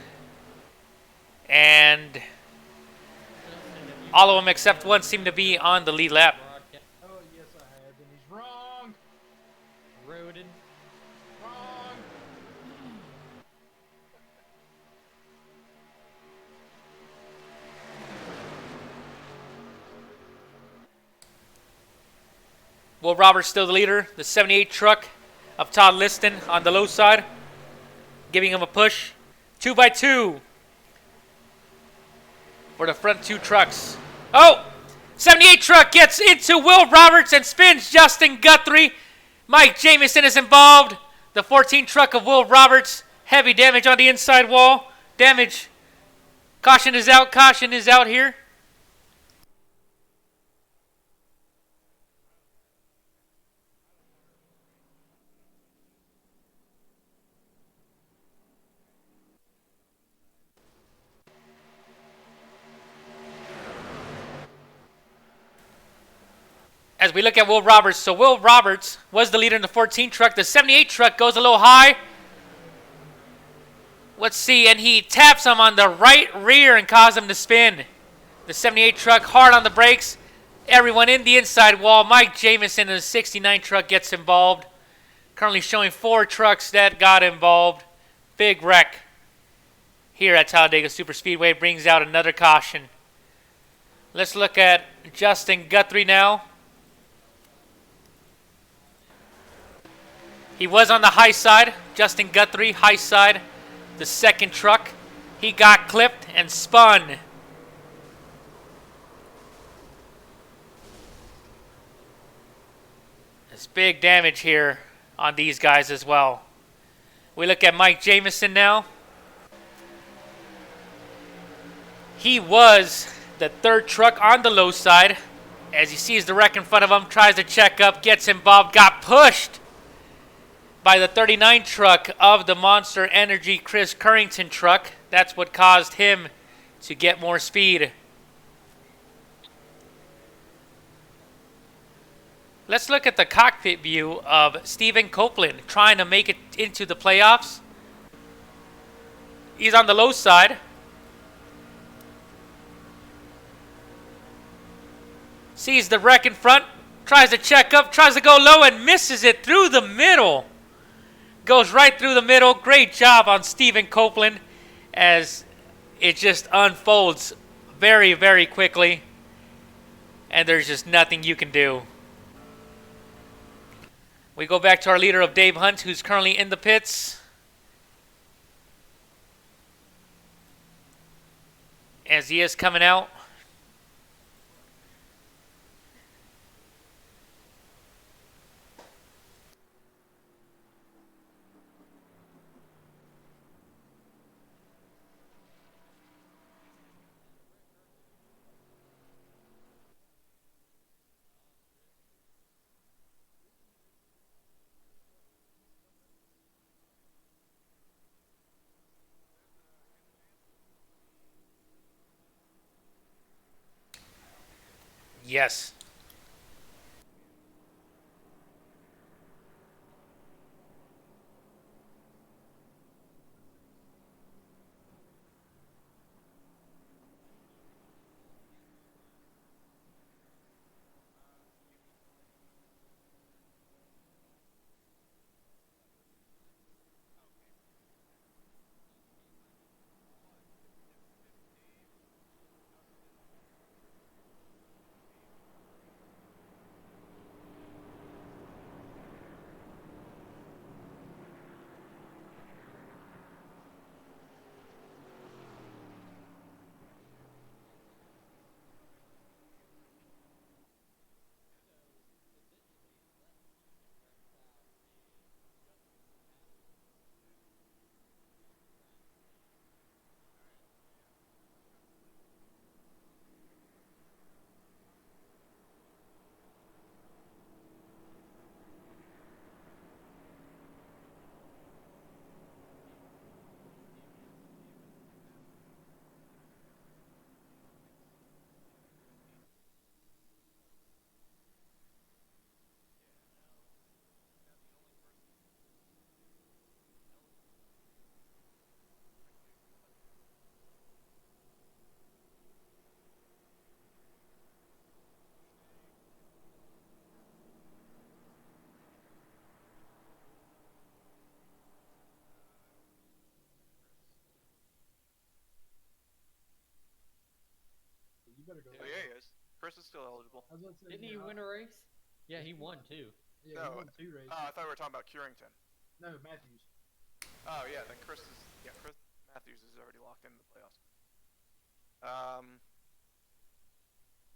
and all of them except one seem to be on the lead lap. Oh, yes, I have. And he's wrong. Rodin. Wrong. Will Roberts still the leader. The 78 truck of Todd Liston on the low side, giving him a push. 2 by 2 for the front 2 trucks. Oh! 78 truck gets into Will Roberts and spins Justin Guthrie. Mike Jamison is involved. The 14 truck of Will Roberts. Heavy damage on the inside wall. Damage. Caution is out. Caution is out here. As we look at Will Roberts, so Will Roberts was the leader in the 14 truck. The 78 truck goes a little high. Let's see, and he taps him on the right rear and causes him to spin. The 78 truck hard on the brakes. Everyone in the inside wall. Mike Jamison in the 69 truck gets involved. Currently showing 4 trucks that got involved. Big wreck here at Talladega Superspeedway. Brings out another caution. Let's look at Justin Guthrie now. He was on the high side. Justin Guthrie, high side. The second truck. He got clipped and spun. There's big damage here on these guys as well. We look at Mike Jamison now. He was the 3rd truck on the low side. As he sees the wreck in front of him, tries to check up, gets involved, got pushed by the 39 truck of the Monster Energy Chris Currington truck. That's what caused him to get more speed. Let's look at the cockpit view of Stephen Copeland trying to make it into the playoffs. He's on the low side. Sees the wreck in front, tries to check up, tries to go low and misses it through the middle. Goes right through the middle. Great job on Stephen Copeland as it just unfolds very, very quickly. And there's just nothing you can do. We go back to our leader of Dave Hunt, who's currently in the pits. As he is coming out. Yes. You better go. Oh, yeah, he is. Chris is still eligible. I was about to say, Didn't he win a race? Yeah, he won too. Yeah, No. he won 2 races. Oh, I thought we were talking about Curington. No, Matthews. Oh, yeah, then Chris Matthews is already locked into the playoffs.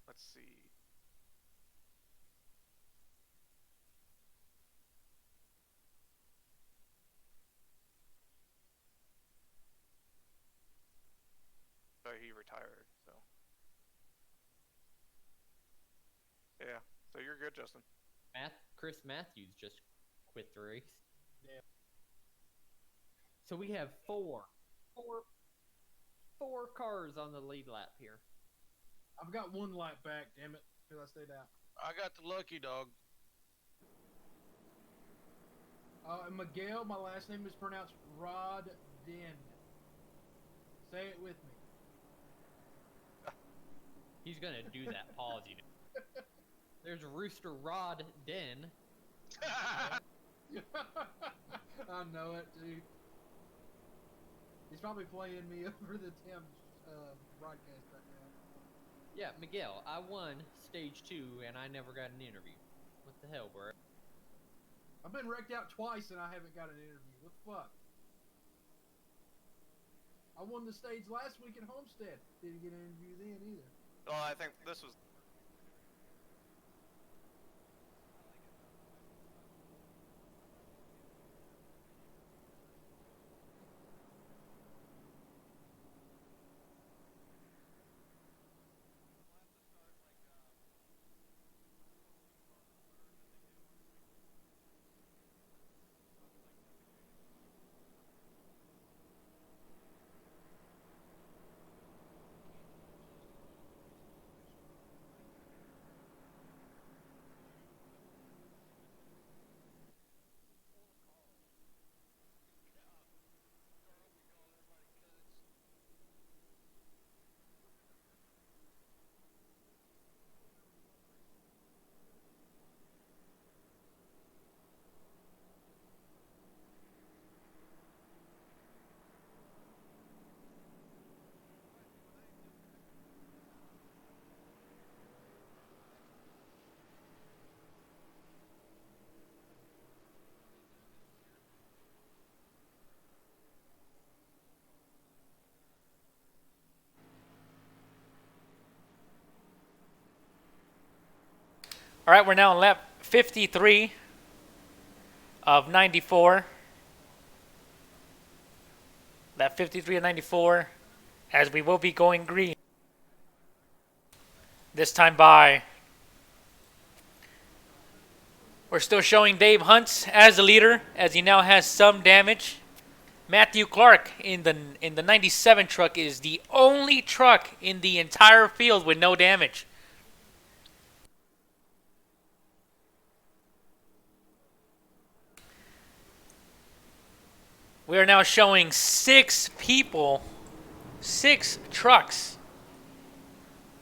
Let's see. So he retired, so. Yeah, so you're good, Justin. Chris Matthews just quit the race. Yeah. So we have four cars on the lead lap here. I've got 1 lap back, damn it. Till I stayed out. I got the lucky dog. Miguel, my last name is pronounced Rod Den. Say it with me. He's gonna do that pause, you know. There's Rooster Rod Den. I know it, dude. He's probably playing me over the Thames broadcast right now. Yeah, Miguel, I won stage 2 and I never got an interview. What the hell, bro? I've been wrecked out twice and I haven't got an interview. What the fuck? I won the stage last week at Homestead. Didn't get an interview then either. Well, I think this was. All right, we're now on lap 53 of 94. Lap 53 of 94, as we will be going green. This time by. We're still showing Dave Huntz as the leader, as he now has some damage. Matthew Clark in the 97 truck is the only truck in the entire field with no damage. We are now showing 6 people, 6 trucks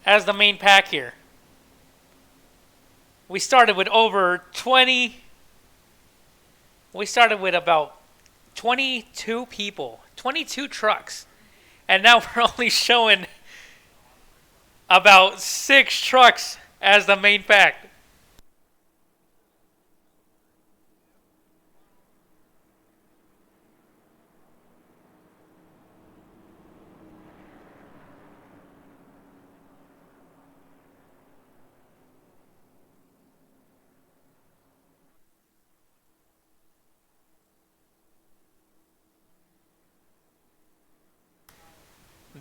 as the main pack here. We started with over 20. We started with about 22 people, 22 trucks. And now we're only showing about 6 trucks as the main pack.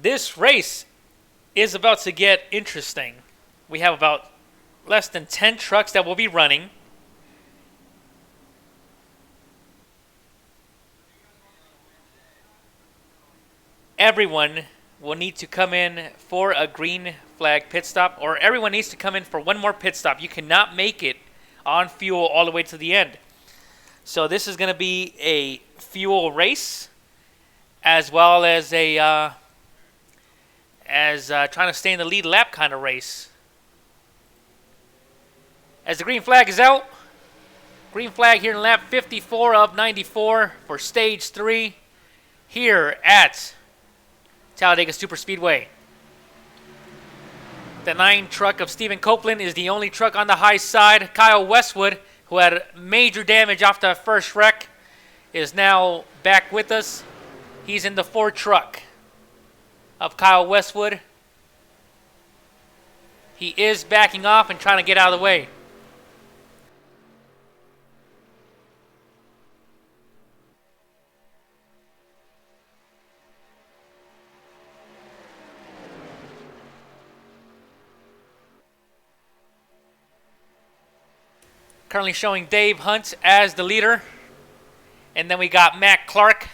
This race is about to get interesting. We have about less than 10 trucks that will be running. Everyone will need to come in for a green flag pit stop, or everyone needs to come in for one more pit stop. You cannot make it on fuel all the way to the end. So this is going to be a fuel race, as well as a trying to stay in the lead lap kind of race. As the green flag is out, green flag here in lap 54 of 94 for stage 3 here at Talladega Superspeedway. The 9 truck of Stephen Copeland is the only truck on the high side. Kyle Westwood, who had major damage off the first wreck, is now back with us. He's in the 4 truck of Kyle Westwood. He is backing off and trying to get out of the way. Currently showing Dave Hunt as the leader. And then we got Matt Clark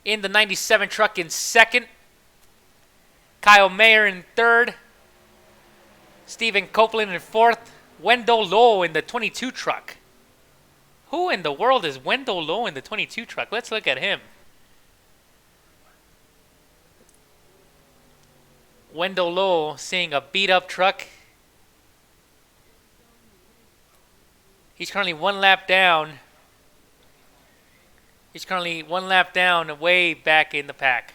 in the 97 truck in second. Kyle Mayer in third. Stephen Copeland in fourth. Wendell Lowe in the 22 truck. Who in the world is Wendell Lowe in the 22 truck? Let's look at him. Wendell Lowe seeing a beat up truck. He's currently 1 lap down. He's currently 1 lap down, way back in the pack.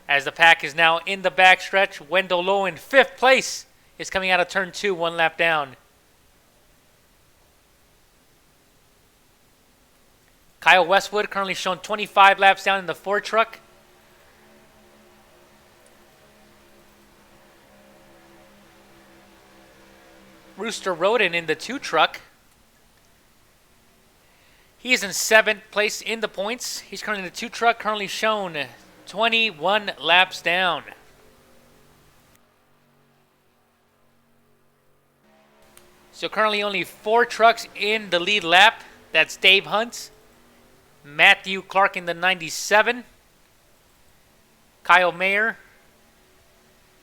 As the pack is now in the backstretch, Wendell Lowe in 5th place is coming out of turn 2, 1 lap down. Kyle Westwood currently shown 25 laps down in the 4 truck. Rooster Roden in the 2 truck. He is in 7th place in the points. He's currently in the 2 truck, currently shown 21 laps down. So currently only 4 trucks in the lead lap. That's Dave Hunt, Matthew Clark in the 97, Kyle Mayer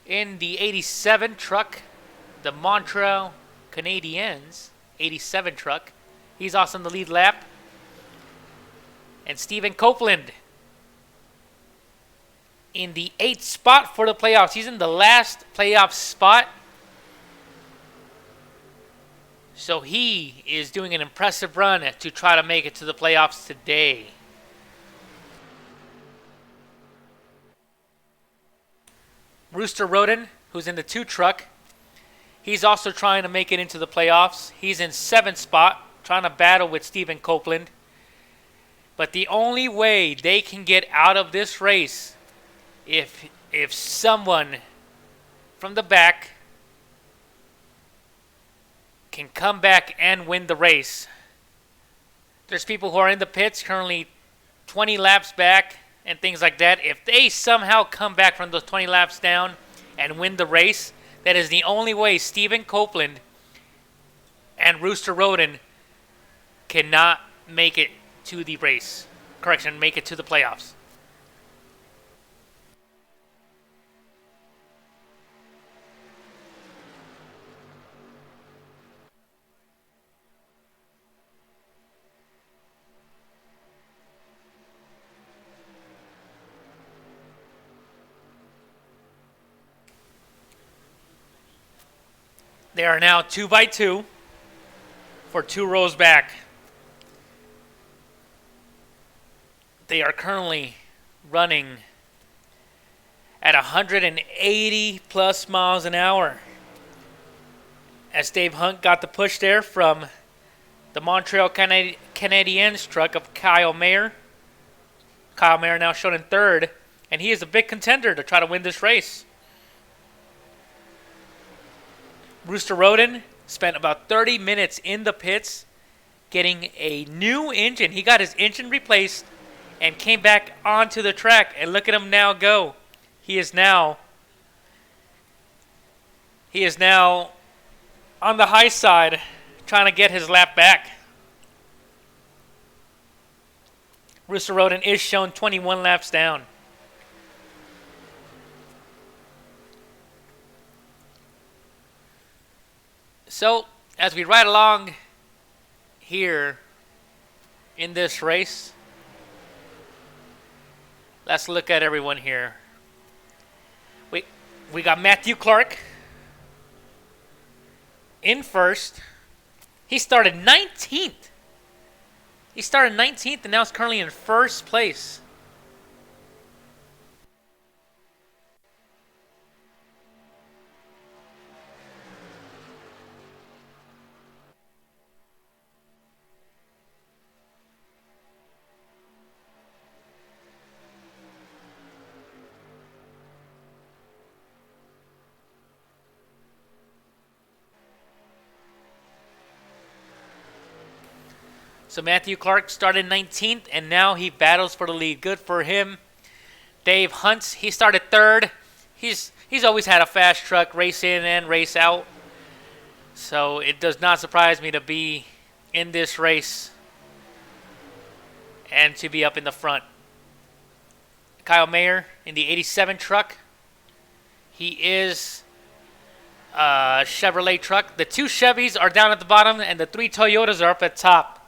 in the 87 truck, the Montreal Canadiens 87 truck. He's also in the lead lap. And Stephen Copeland in the 8th spot for the playoffs. He's in the last playoff spot. So he is doing an impressive run to try to make it to the playoffs today. Rooster Roden, who's in the 2 truck, he's also trying to make it into the playoffs. He's in 7th spot, trying to battle with Stephen Copeland. But the only way they can get out of this race, if someone from the back can come back and win the race. There's people who are in the pits currently 20 laps back and things like that. If they somehow come back from those 20 laps down and win the race, that is the only way Stephen Copeland and Rooster Roden cannot make it to the race. Correction, make it to the playoffs. They are now 2 by 2 for 2 rows back. They are currently running at 180 plus miles an hour. As Dave Hunt got the push there from the Montreal Canadiens truck of Kyle Mayer. Kyle Mayer now shown in third, and he is a big contender to try to win this race. Rooster Roden spent about 30 minutes in the pits getting a new engine. He got his engine replaced and came back onto the track, and look at him now go. He is now on the high side trying to get his lap back. Rooster Roden is shown 21 laps down. So, as we ride along here in this race, let's look at everyone here. We got Matthew Clark in first. He started 19th. He started 19th and now is currently in first place. So Matthew Clark started 19th, and now he battles for the lead. Good for him. Dave Hunt, he started third. He's always had a fast truck, race in and race out. So it does not surprise me to be in this race and to be up in the front. Kyle Mayer in the 87 truck. He is a Chevrolet truck. The 2 Chevys are down at the bottom, and the 3 Toyotas are up at top.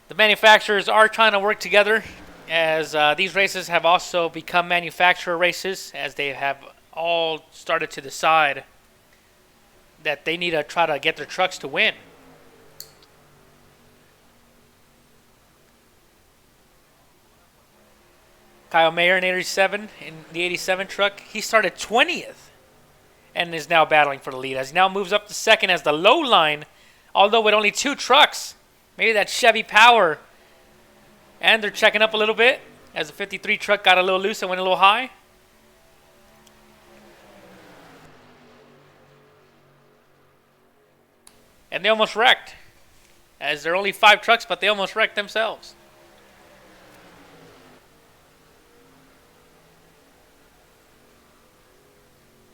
The manufacturers are trying to work together, as these races have also become manufacturer races, as they have all started to decide that they need to try to get their trucks to win. Kyle Mayer in 87 in the 87 truck, he started 20th and is now battling for the lead, as he now moves up to second as the low line, although with only 2 trucks. Maybe that Chevy power. And they're checking up a little bit as the 53 truck got a little loose and went a little high. And they almost wrecked. As there are only 5 trucks, but they almost wrecked themselves.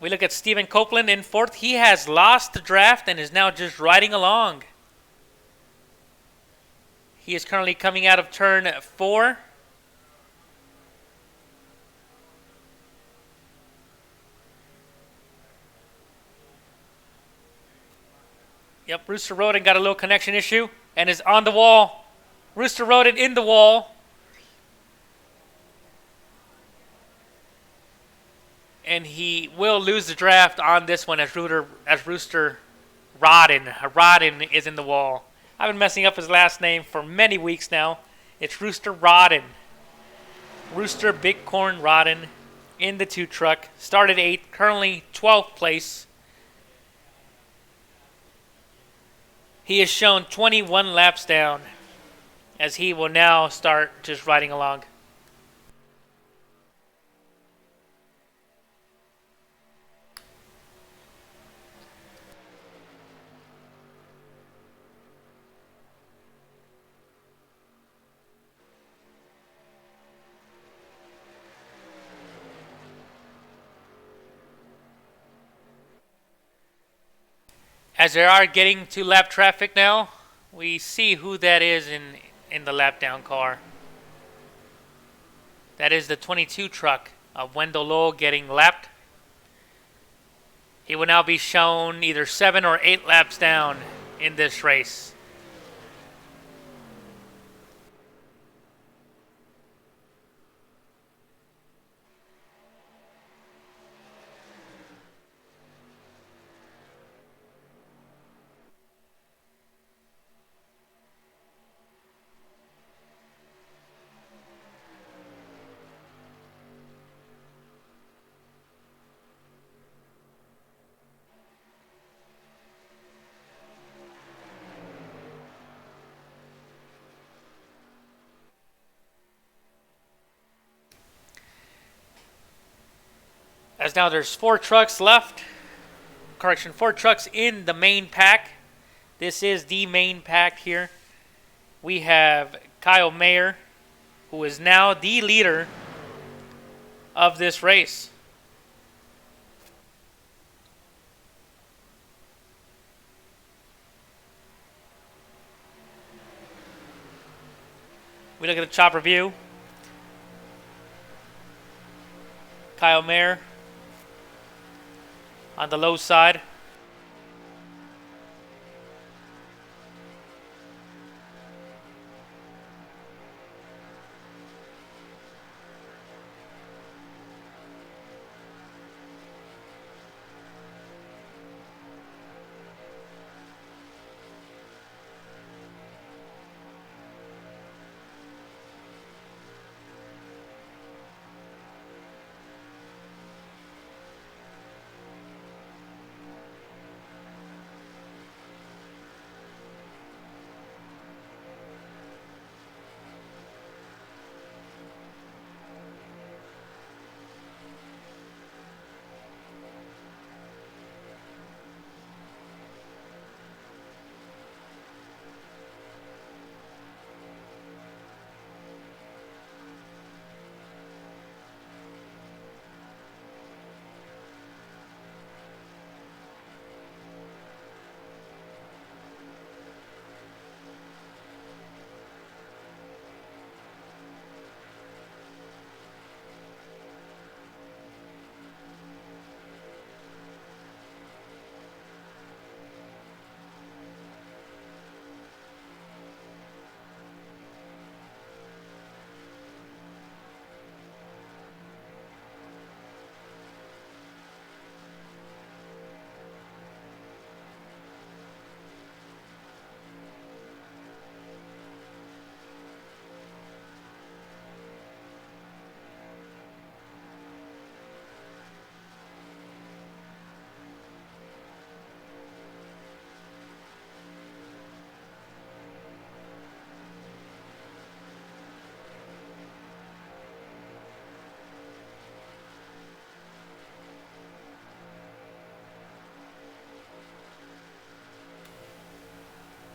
We look at Stephen Copeland in fourth. He has lost the draft and is now just riding along. He is currently coming out of turn 4. Yep, Rooster Roden got a little connection issue and is on the wall. Rooster Roden in the wall. And he will lose the draft on this one as Rooster Roden. Roden is in the wall. I've been messing up his last name for many weeks now. It's Rooster Roden. Rooster Bighorn Roden in the 2 truck. Started 8th, currently 12th place. He is shown 21 laps down, as he will now start just riding along. As they are getting to lap traffic now, we see who that is in the lap down car. That is the 22 truck of Wendell Lowell getting lapped. He will now be shown either 7 or 8 laps down in this race. As now there's 4 trucks left. Correction, 4 trucks in the main pack. This is the main pack here. We have Kyle Mayer, who is now the leader of this race. We look at the chopper view. Kyle Mayer on the low side.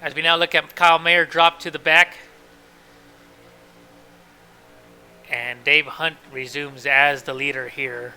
As we now look at Kyle Mayer drop to the back. And Dave Hunt resumes as the leader here.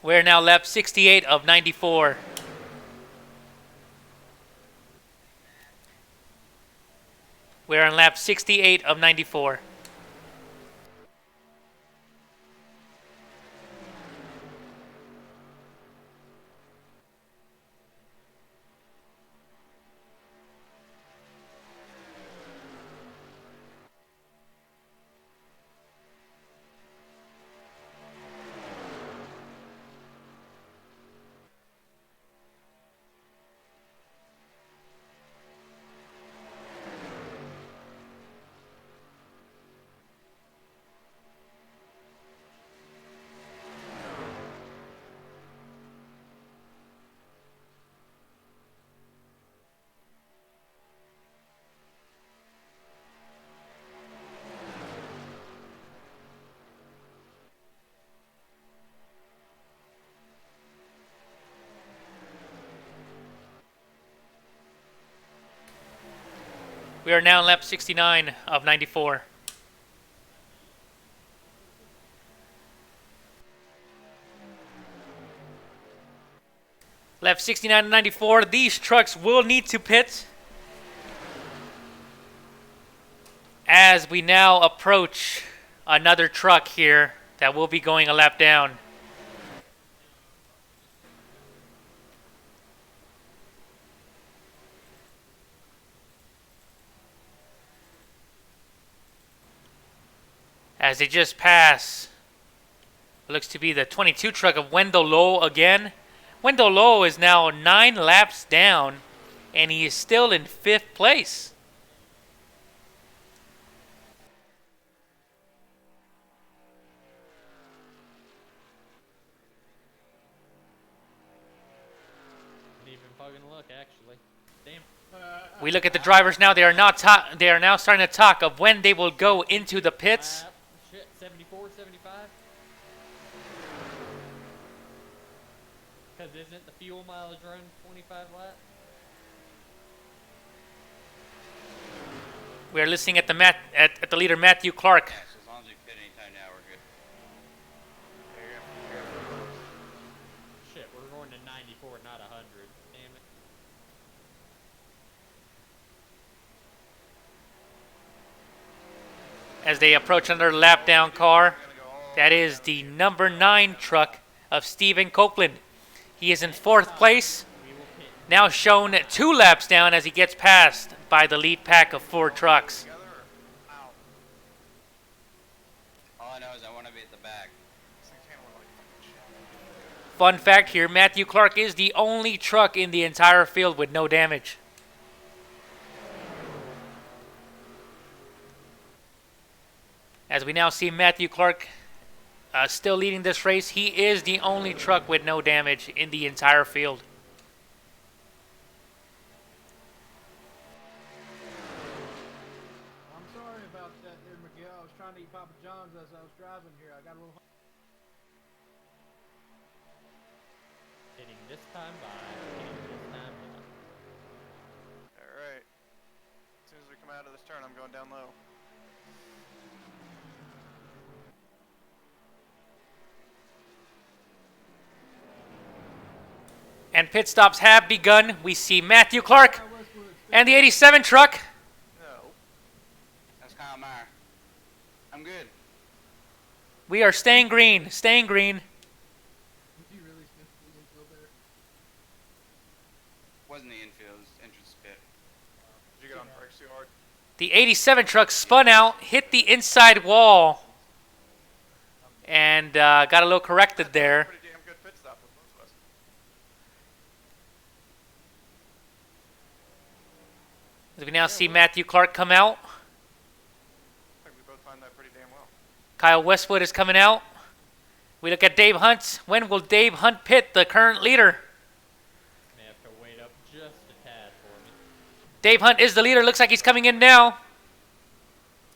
We're now lap 68 of 94. We're on lap 68 of 94. We are now on lap 69 of 94. Left 69 to 94. These trucks will need to pit as we now approach another truck here that will be going a lap down. As they just pass what looks to be the 22 truck of Wendell Lowe again. Wendell Lowe is now 9 laps down, and he is still in 5th place. Look, actually. Damn. We look at the drivers now. They are now starting to talk of when they will go into the pits. Shit, 74, 75? Because isn't the fuel mileage run 25 laps? We are listening at the leader, Matthew Clark. Yes, as long as we pit anytime now, we're good. Shit, we're going to 94, not 100. Damn it. As they approach another lap down car. That is the number 9 truck of Stephen Copeland. He is in 4th place. Now shown 2 laps down as he gets passed by the lead pack of 4 trucks. All I know is I want to be at the back. Fun fact here, Matthew Clark is the only truck in the entire field with no damage. As we now see Matthew Clark still leading this race, he is the only truck with no damage in the entire field. I'm sorry about that there, Miguel. I was trying to eat Papa John's as I was driving here. I got a little... Hitting this time by. Hitting this time by. Alright. As soon as we come out of this turn, I'm going down low. And pit stops have begun. We see Matthew Clark and the 87 truck. No. That's Kyle Meyer. I'm good. We are staying green, staying green. Did you really spin the infield there? Wasn't the infield, it was entrance pit. Did you get on brakes too hard? The 87 truck spun out, hit the inside wall, and got a little corrected there. Pretty damn good pit stop with both of us. As we now see Matthew Clark come out. I think we both find that pretty damn well. Kyle Westwood is coming out. We look at Dave Hunt. When will Dave Hunt pit, the current leader? May have to wait up just a tad for me. Dave Hunt is the leader. Looks like he's coming in now.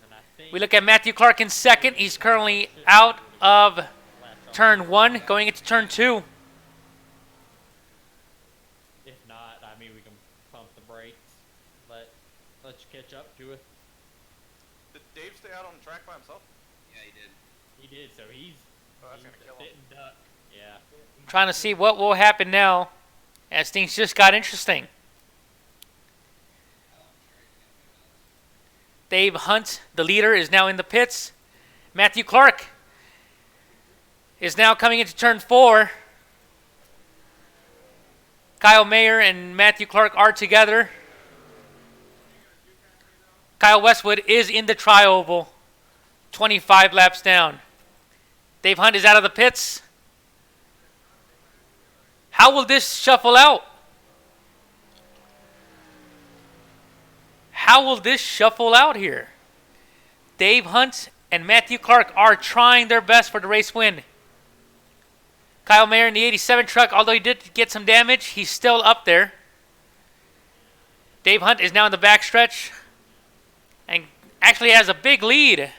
And I think We look at Matthew Clark in 2nd. He's currently out of turn 1, going into turn 2. if not, I mean we can pump the brakes. Let you catch up to it. Did Dave stay out on the track by himself? Yeah, he did. He did, so he's Oh, that's he's gonna kill a him. sit and duck. Yeah. Trying to see what will happen now as things just got interesting. Dave Hunt, the leader, is now in the pits. Matthew Clark is now coming into turn 4. Kyle Mayer and Matthew Clark are together. Kyle Westwood is in the tri-oval, 25 laps down. Dave Hunt is out of the pits. How will this shuffle out? How will this shuffle out here? Dave Hunt and Matthew Clark are trying their best for the race win. Kyle Mayer in the 87 truck, although he did get some damage, he's still up there. Dave Hunt is now in the backstretch and actually has a big lead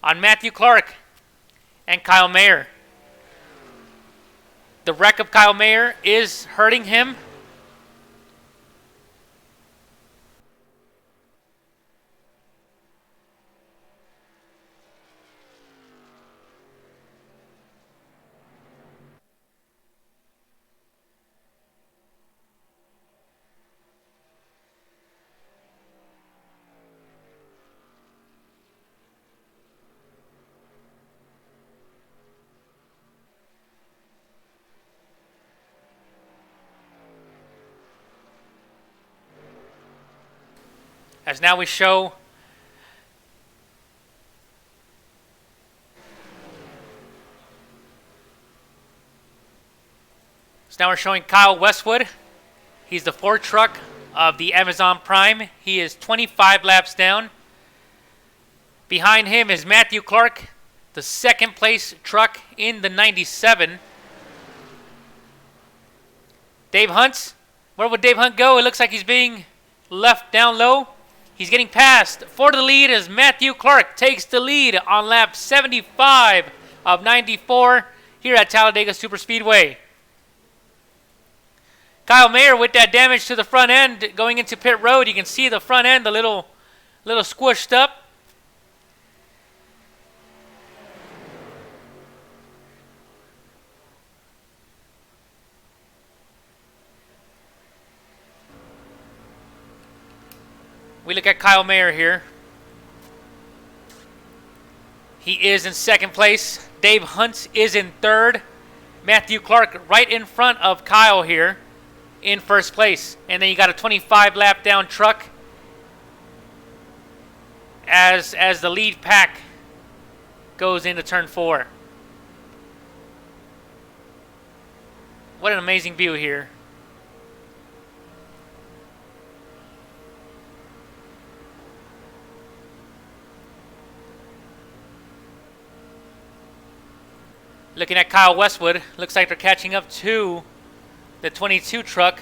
on Matthew Clark and Kyle Mayer. The wreck of Kyle Mayer is hurting him. As now we show now we're showing Kyle Westwood. He's the Ford truck of the Amazon Prime. He is 25 laps down. Behind him is Matthew Clark, the second place truck in the 97. Dave Hunt. Where would Dave Hunt go? It looks like he's being left down low. He's getting passed. For the lead as Matthew Clark takes the lead on lap 75 of 94 here at Talladega Superspeedway. Kyle Mayer with that damage to the front end going into pit road. You can see the front end a little squished up. We look at Kyle Mayer here. He is in second place. Dave Hunt is in third. Matthew Clark right in front of Kyle here in first place. And then you got a 25 lap down truck as the lead pack goes into turn 4. What an amazing view here. Looking at Kyle Westwood, looks like they're catching up to the 22 truck.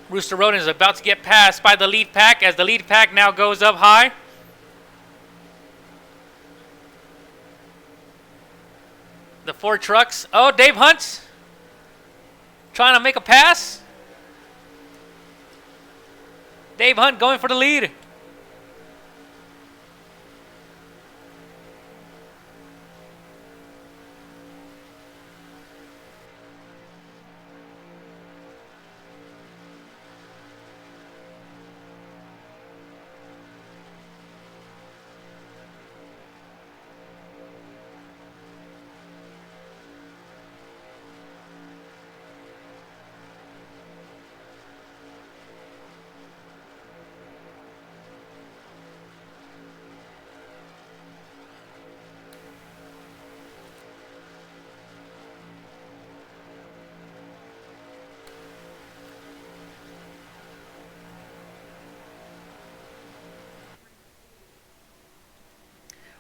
Rooster Roden is about to get passed by the lead pack as the lead pack now goes up high. The 4 trucks. Oh, Dave Hunt trying to make a pass. Dave Hunt going for the lead.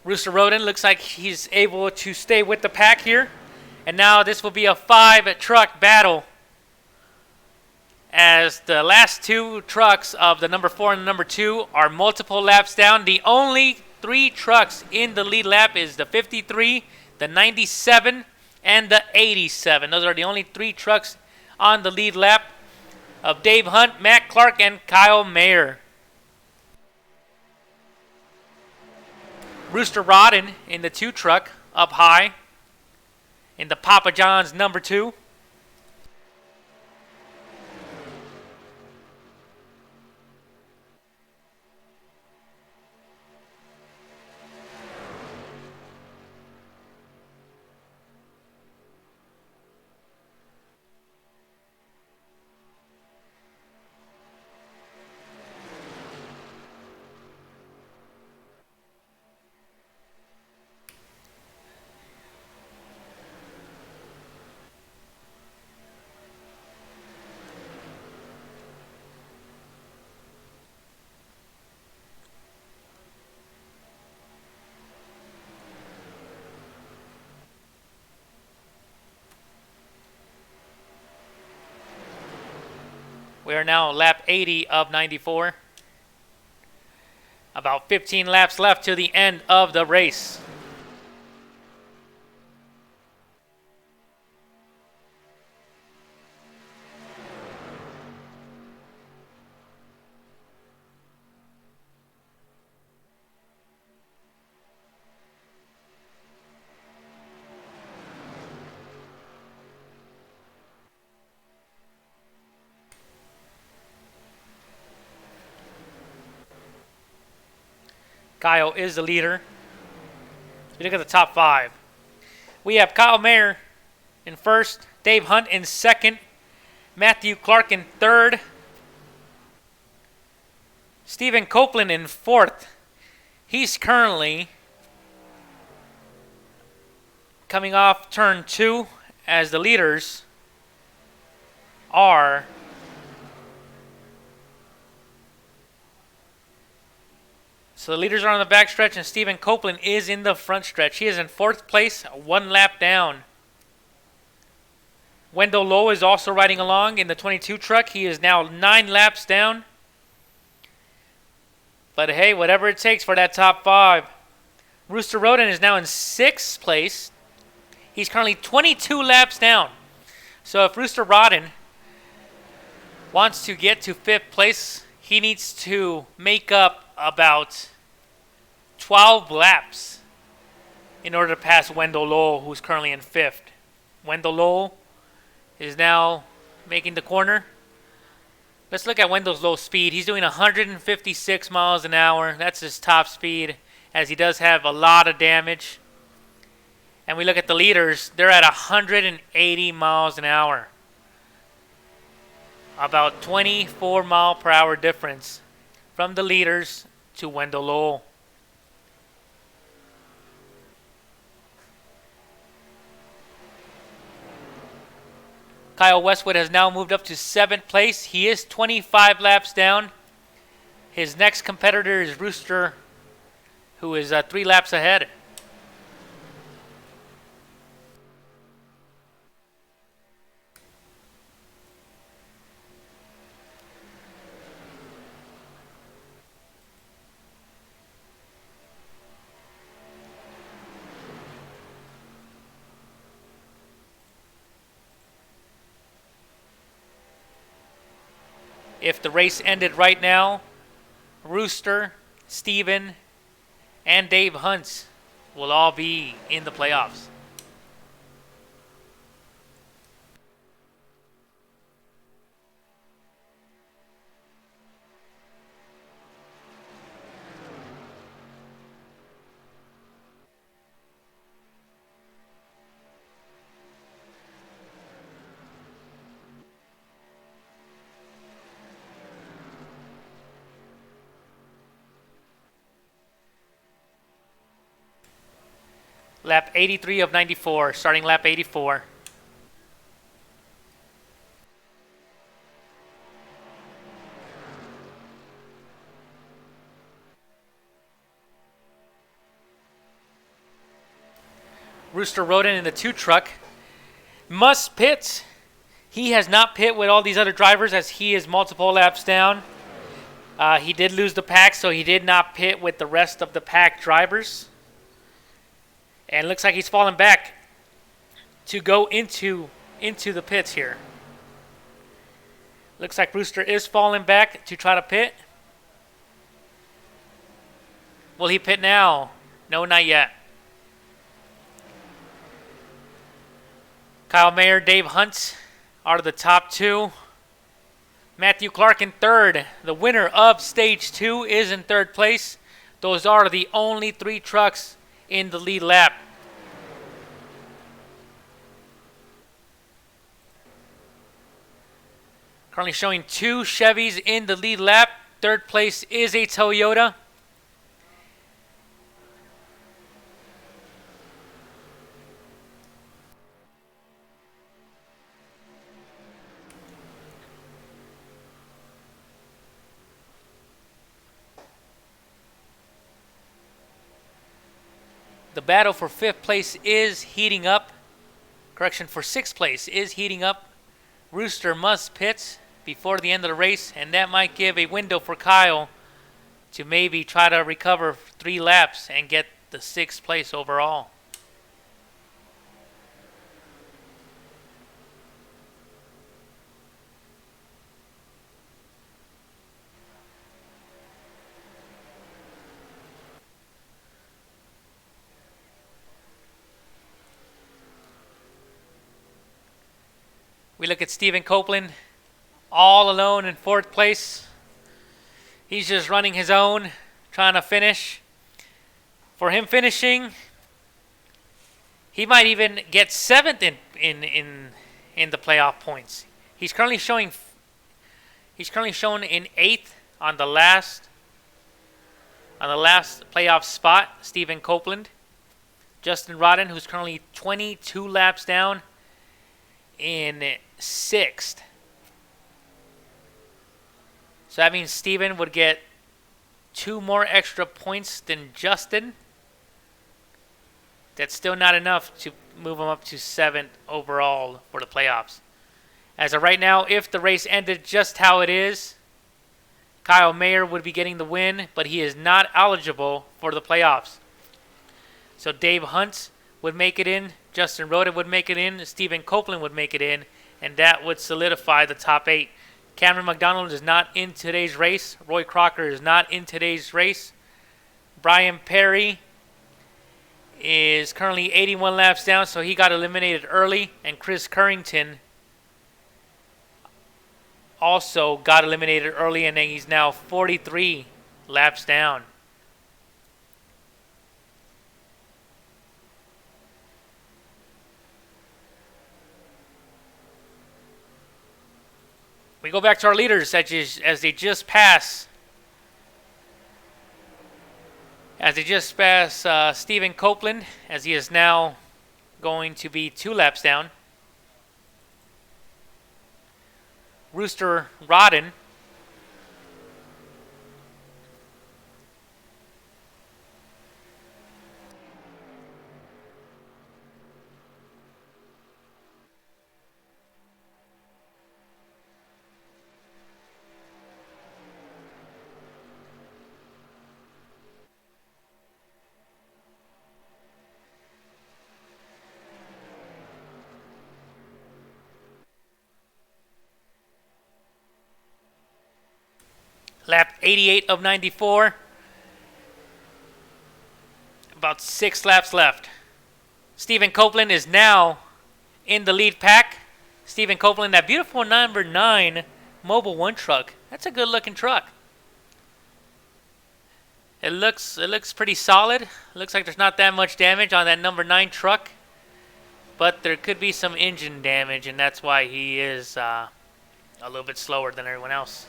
Rooster Roden looks like he's able to stay with the pack here. And now this will be a 5-truck battle as the last 2 trucks of the number 4 and the number 2 are multiple laps down. The only 3 trucks in the lead lap is the 53, the 97, and the 87. Those are the only 3 trucks on the lead lap of Dave Hunt, Matt Clark, and Kyle Mayer. Rooster Rodden in the 2 truck up high in the Papa John's number 2. We are now lap 80 of 94. About 15 laps left to the end of the race. Kyle is the leader. We look at the top 5. We have Kyle Mayer in first, Dave Hunt in second, Matthew Clark in third, Stephen Copeland in fourth. He's currently coming off turn 2 as the leaders are so the leaders are on the back stretch and Stephen Copeland is in the front stretch. He is in 4th place, 1 lap down. Wendell Lowe is also riding along in the 22 truck. He is now 9 laps down. But hey, whatever it takes for that top 5. Rooster Roden is now in 6th place. He's currently 22 laps down. So if Rooster Roden wants to get to 5th place, he needs to make up about 12 laps in order to pass Wendell Lowe, who's currently in 5th. Wendell Lowe is now making the corner. Let's look at Wendell Lowe's speed. He's doing 156 miles an hour. That's his top speed, as he does have a lot of damage. And we look at the leaders. They're at 180 miles an hour. About 24 mile per hour difference from the leaders to Wendell Lowe. Kyle Westwood has now moved up to 7th place. He is 25 laps down. His next competitor is Rooster, who is 3 laps ahead. If the race ended right now, Rooster, Steven, and Dave Hunt will all be in the playoffs. Lap 83 of 94, starting lap 84. Rooster Roden in the 2 truck must pit. He has not pit with all these other drivers as he is multiple laps down. He did lose the pack, so he did not pit with the rest of the pack drivers. And it looks like he's falling back to go into the pits here. Looks like Rooster is falling back to try to pit. Will he pit now? No, not yet. Kyle Mayer, Dave Hunt are the top 2. Matthew Clark in 3rd. The winner of Stage 2 is in 3rd place. Those are the only 3 trucks in the lead lap. Currently showing 2 Chevys in the lead lap. 3rd place is a Toyota. The battle for 5th place is heating up. Correction, for 6th place is heating up. Rooster must pit before the end of the race, and that might give a window for Kyle to maybe try to recover 3 laps and get the 6th place overall. We look at Stephen Copeland, all alone in 4th place. He's just running his own, trying to finish. For him finishing, He might even get 7th in the playoff points. He's currently showing in 8th on the last playoff spot. Stephen Copeland, Justin Rodden, who's currently 22 laps down, in 6th. So that means Stephen would get 2 more extra points than Justin. That's still not enough to move him up to 7th overall for the playoffs. As of right now, if the race ended just how it is, Kyle Mayer would be getting the win, but he is not eligible for the playoffs. So Dave Hunt would make it in, Justin Roden would make it in, Stephen Copeland would make it in, and that would solidify the top 8. Cameron McDonald is not in today's race. Roy Crocker is not in today's race. Brian Perry is currently 81 laps down, so he got eliminated early. And Chris Currington also got eliminated early, and then he's now 43 laps down. We go back to our leaders as they just pass. As they just pass Stephen Copeland, as he is now going to be 2 laps down. Rooster Rodden lapped 88 of 94. About 6 laps left. Stephen Copeland is now in the lead pack. Stephen Copeland, that beautiful number 9 Mobil 1 truck. That's a good looking truck. It looks pretty solid. Looks like there's not that much damage on that number 9 truck. But there could be some engine damage, and that's why he is a little bit slower than everyone else.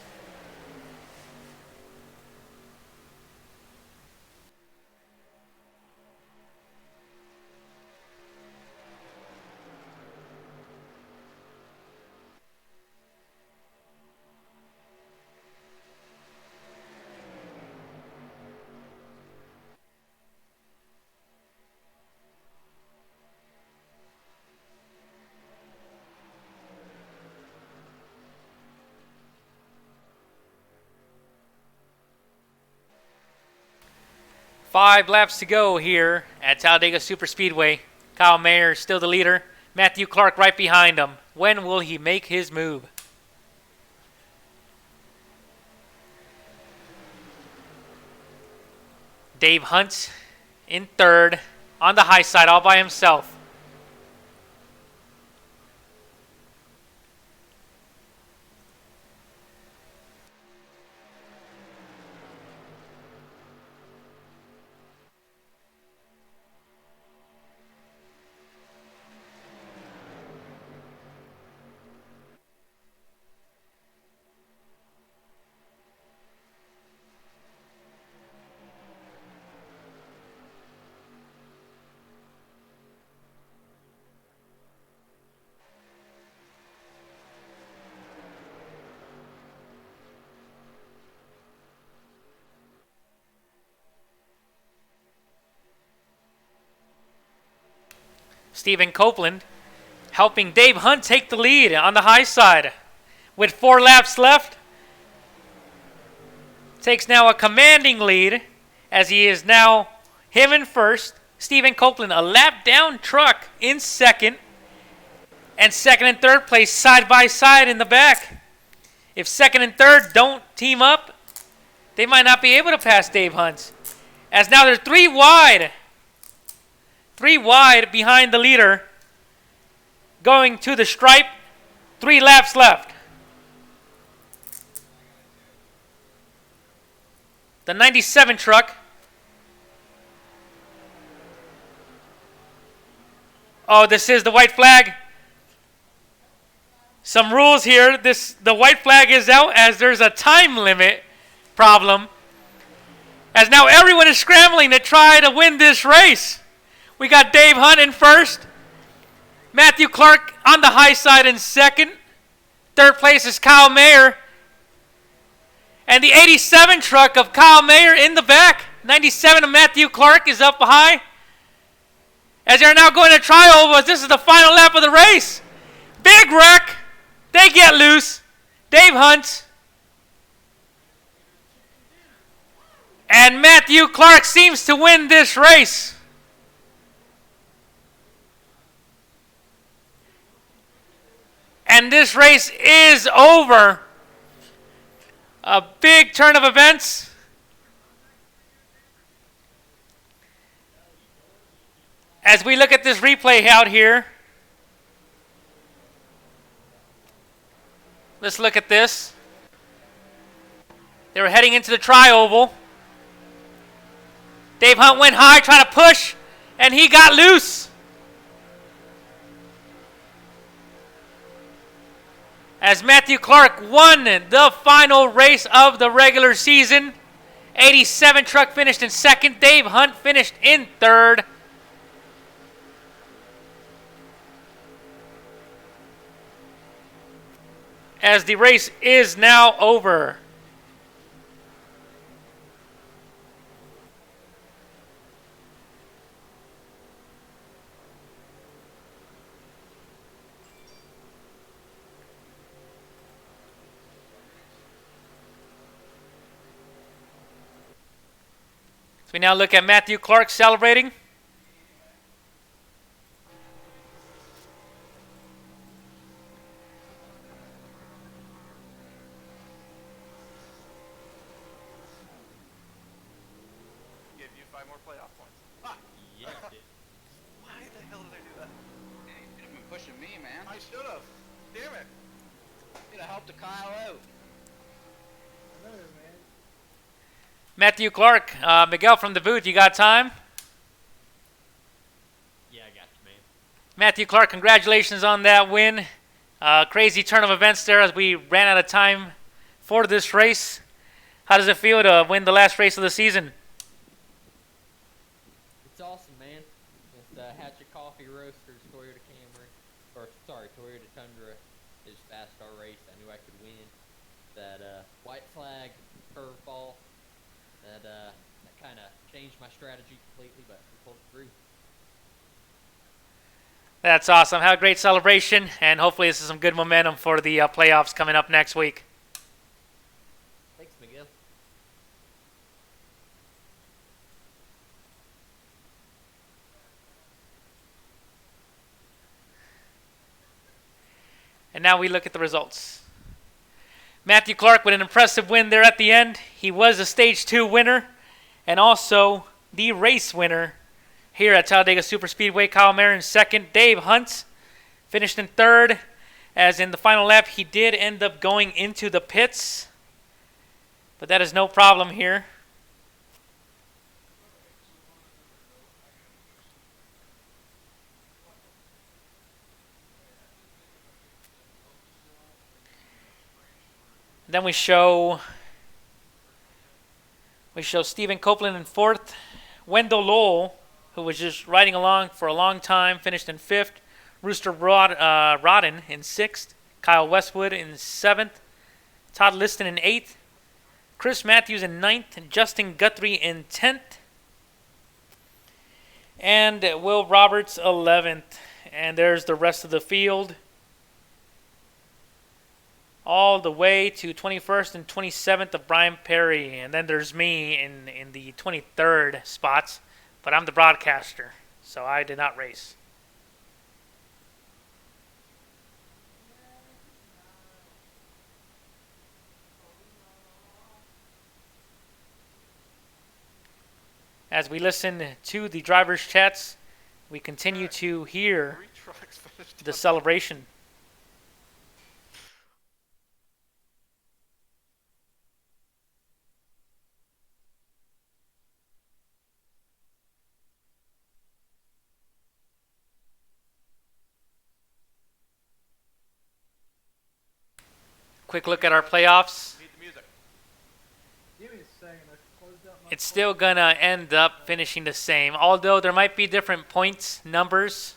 Five laps to go here at Talladega Superspeedway. Kyle Mayer still the leader. Matthew Clark right behind him. When will he make his move? Dave Hunt in 3rd on the high side all by himself. Stephen Copeland helping Dave Hunt take the lead on the high side. With 4 laps left, takes now a commanding lead as he is now him in 1st. Stephen Copeland, a lap down truck in 2nd. And 2nd and 3rd place side by side in the back. If 2nd and 3rd don't team up, they might not be able to pass Dave Hunt. As now they're 3 wide. 3 wide behind the leader. Going to the stripe. 3 laps left. The 97 truck Oh, this is the white flag. Some rules here. The white flag is out as there's a time limit problem. As now everyone is scrambling to try to win this race. We got Dave Hunt in first. Matthew Clark on the high side in second. Third place is Kyle Mayer. And the 87 truck of Kyle Mayer in the back. 97 of Matthew Clark is up high. As they're now going to trioval, this is the final lap of the race. Big wreck. They get loose. Dave Hunt. And Matthew Clark seems to win this race. And this race is over. A big turn of events. As we look at this replay out here, let's look at this. They were heading into the tri-oval. Dave Hunt went high, trying to push, and he got loose. As Matthew Clark won the final race of the regular season. 87 truck finished in second. Dave Hunt finished in third. As the race is now over. So we now look at Matthew Clark celebrating. Give you 5 more playoff points. Ah! Yeah, dude. Why the hell did I do that? Hey, you could have been pushing me, man. I should have. Damn it. Could have helped the Kyle out. I know, man. Matthew Clark, Miguel from the booth, you got time? Yeah, I got you, man. Matthew Clark, congratulations on that win. Crazy turn of events there as we ran out of time for this race. How does it feel to win the last race of the season? It's awesome, man. It's the Hatchet Coffee Roasters Toyota Camry, or sorry, Toyota Tundra is fast our race. I knew I could win. That white flag curveball, that kind of changed my strategy completely, but we pulled it through. That's awesome. Have a great celebration, and hopefully this is some good momentum for the playoffs coming up next week. Thanks, Miguel. And now we look at the results. Matthew Clark with an impressive win there at the end. He was a Stage 2 winner and also the race winner here at Talladega Superspeedway. Kyle Mayer in second. Dave Hunt finished in third, as in the final lap he did end up going into the pits. But that is no problem here. Then we show Stephen Copeland in fourth. Wendell Lowell, who was just riding along for a long time, finished in fifth. Rooster Rodden in sixth. Kyle Westwood in seventh. Todd Liston in eighth. Chris Matthews in ninth. Justin Guthrie in 10th. And Will Roberts 11th. And there's the rest of the field. All the way to 21st and 27th of Brian Perry. And then there's me in the 23rd spots. But I'm the broadcaster, so I did not race. As we listen to the drivers' chats, we continue to hear 3 trucks finished. the celebration. quick look at our playoffs. Need the music. Give me a second. I closed out my. It's still going to end up finishing the same, although there might be different points, numbers.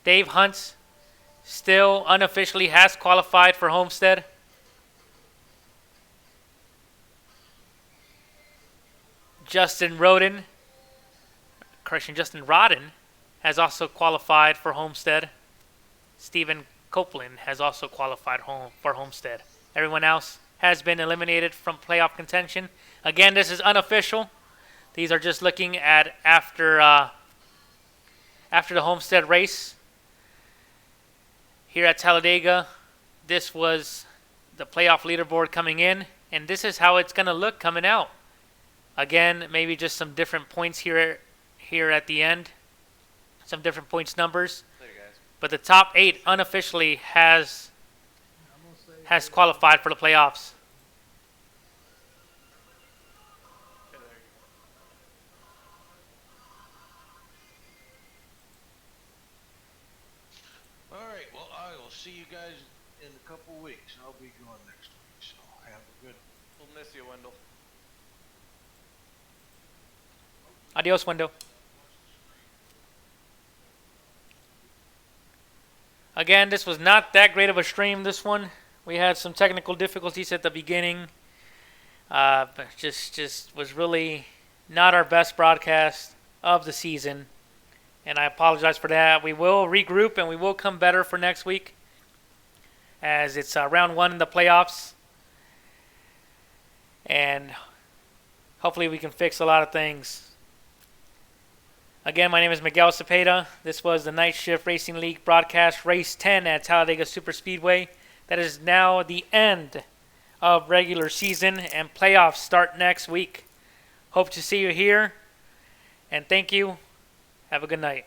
Dave Hunt still unofficially has qualified for Homestead. Justin Rodden has also qualified for Homestead. Stephen Copeland has also qualified for Homestead. Everyone else has been eliminated from playoff contention. Again, this is unofficial. These are just looking at after the Homestead race. Here at Talladega, this was the playoff leaderboard coming in, and this is how it's going to look coming out. Again, maybe just some different points here at the end. Some different points numbers. Later, guys. But the top 8 unofficially has qualified for the playoffs. Okay, there you All right, well, I will see you guys in a couple weeks. I'll be gone next week, so have a good. go. We'll miss you, Wendell. Adios, Wendell. Again, this was not that great of a stream, this one. We had some technical difficulties at the beginning. But just was really not our best broadcast of the season. And I apologize for that. We will regroup and we will come better for next week, as it's round 1 in the playoffs. And hopefully we can fix a lot of things. Again, my name is Miguel Cepeda. This was the Night Shift Racing League broadcast, Race 10 at Talladega Superspeedway. That is now the end of regular season, and playoffs start next week. Hope to see you here, and thank you. Have a good night.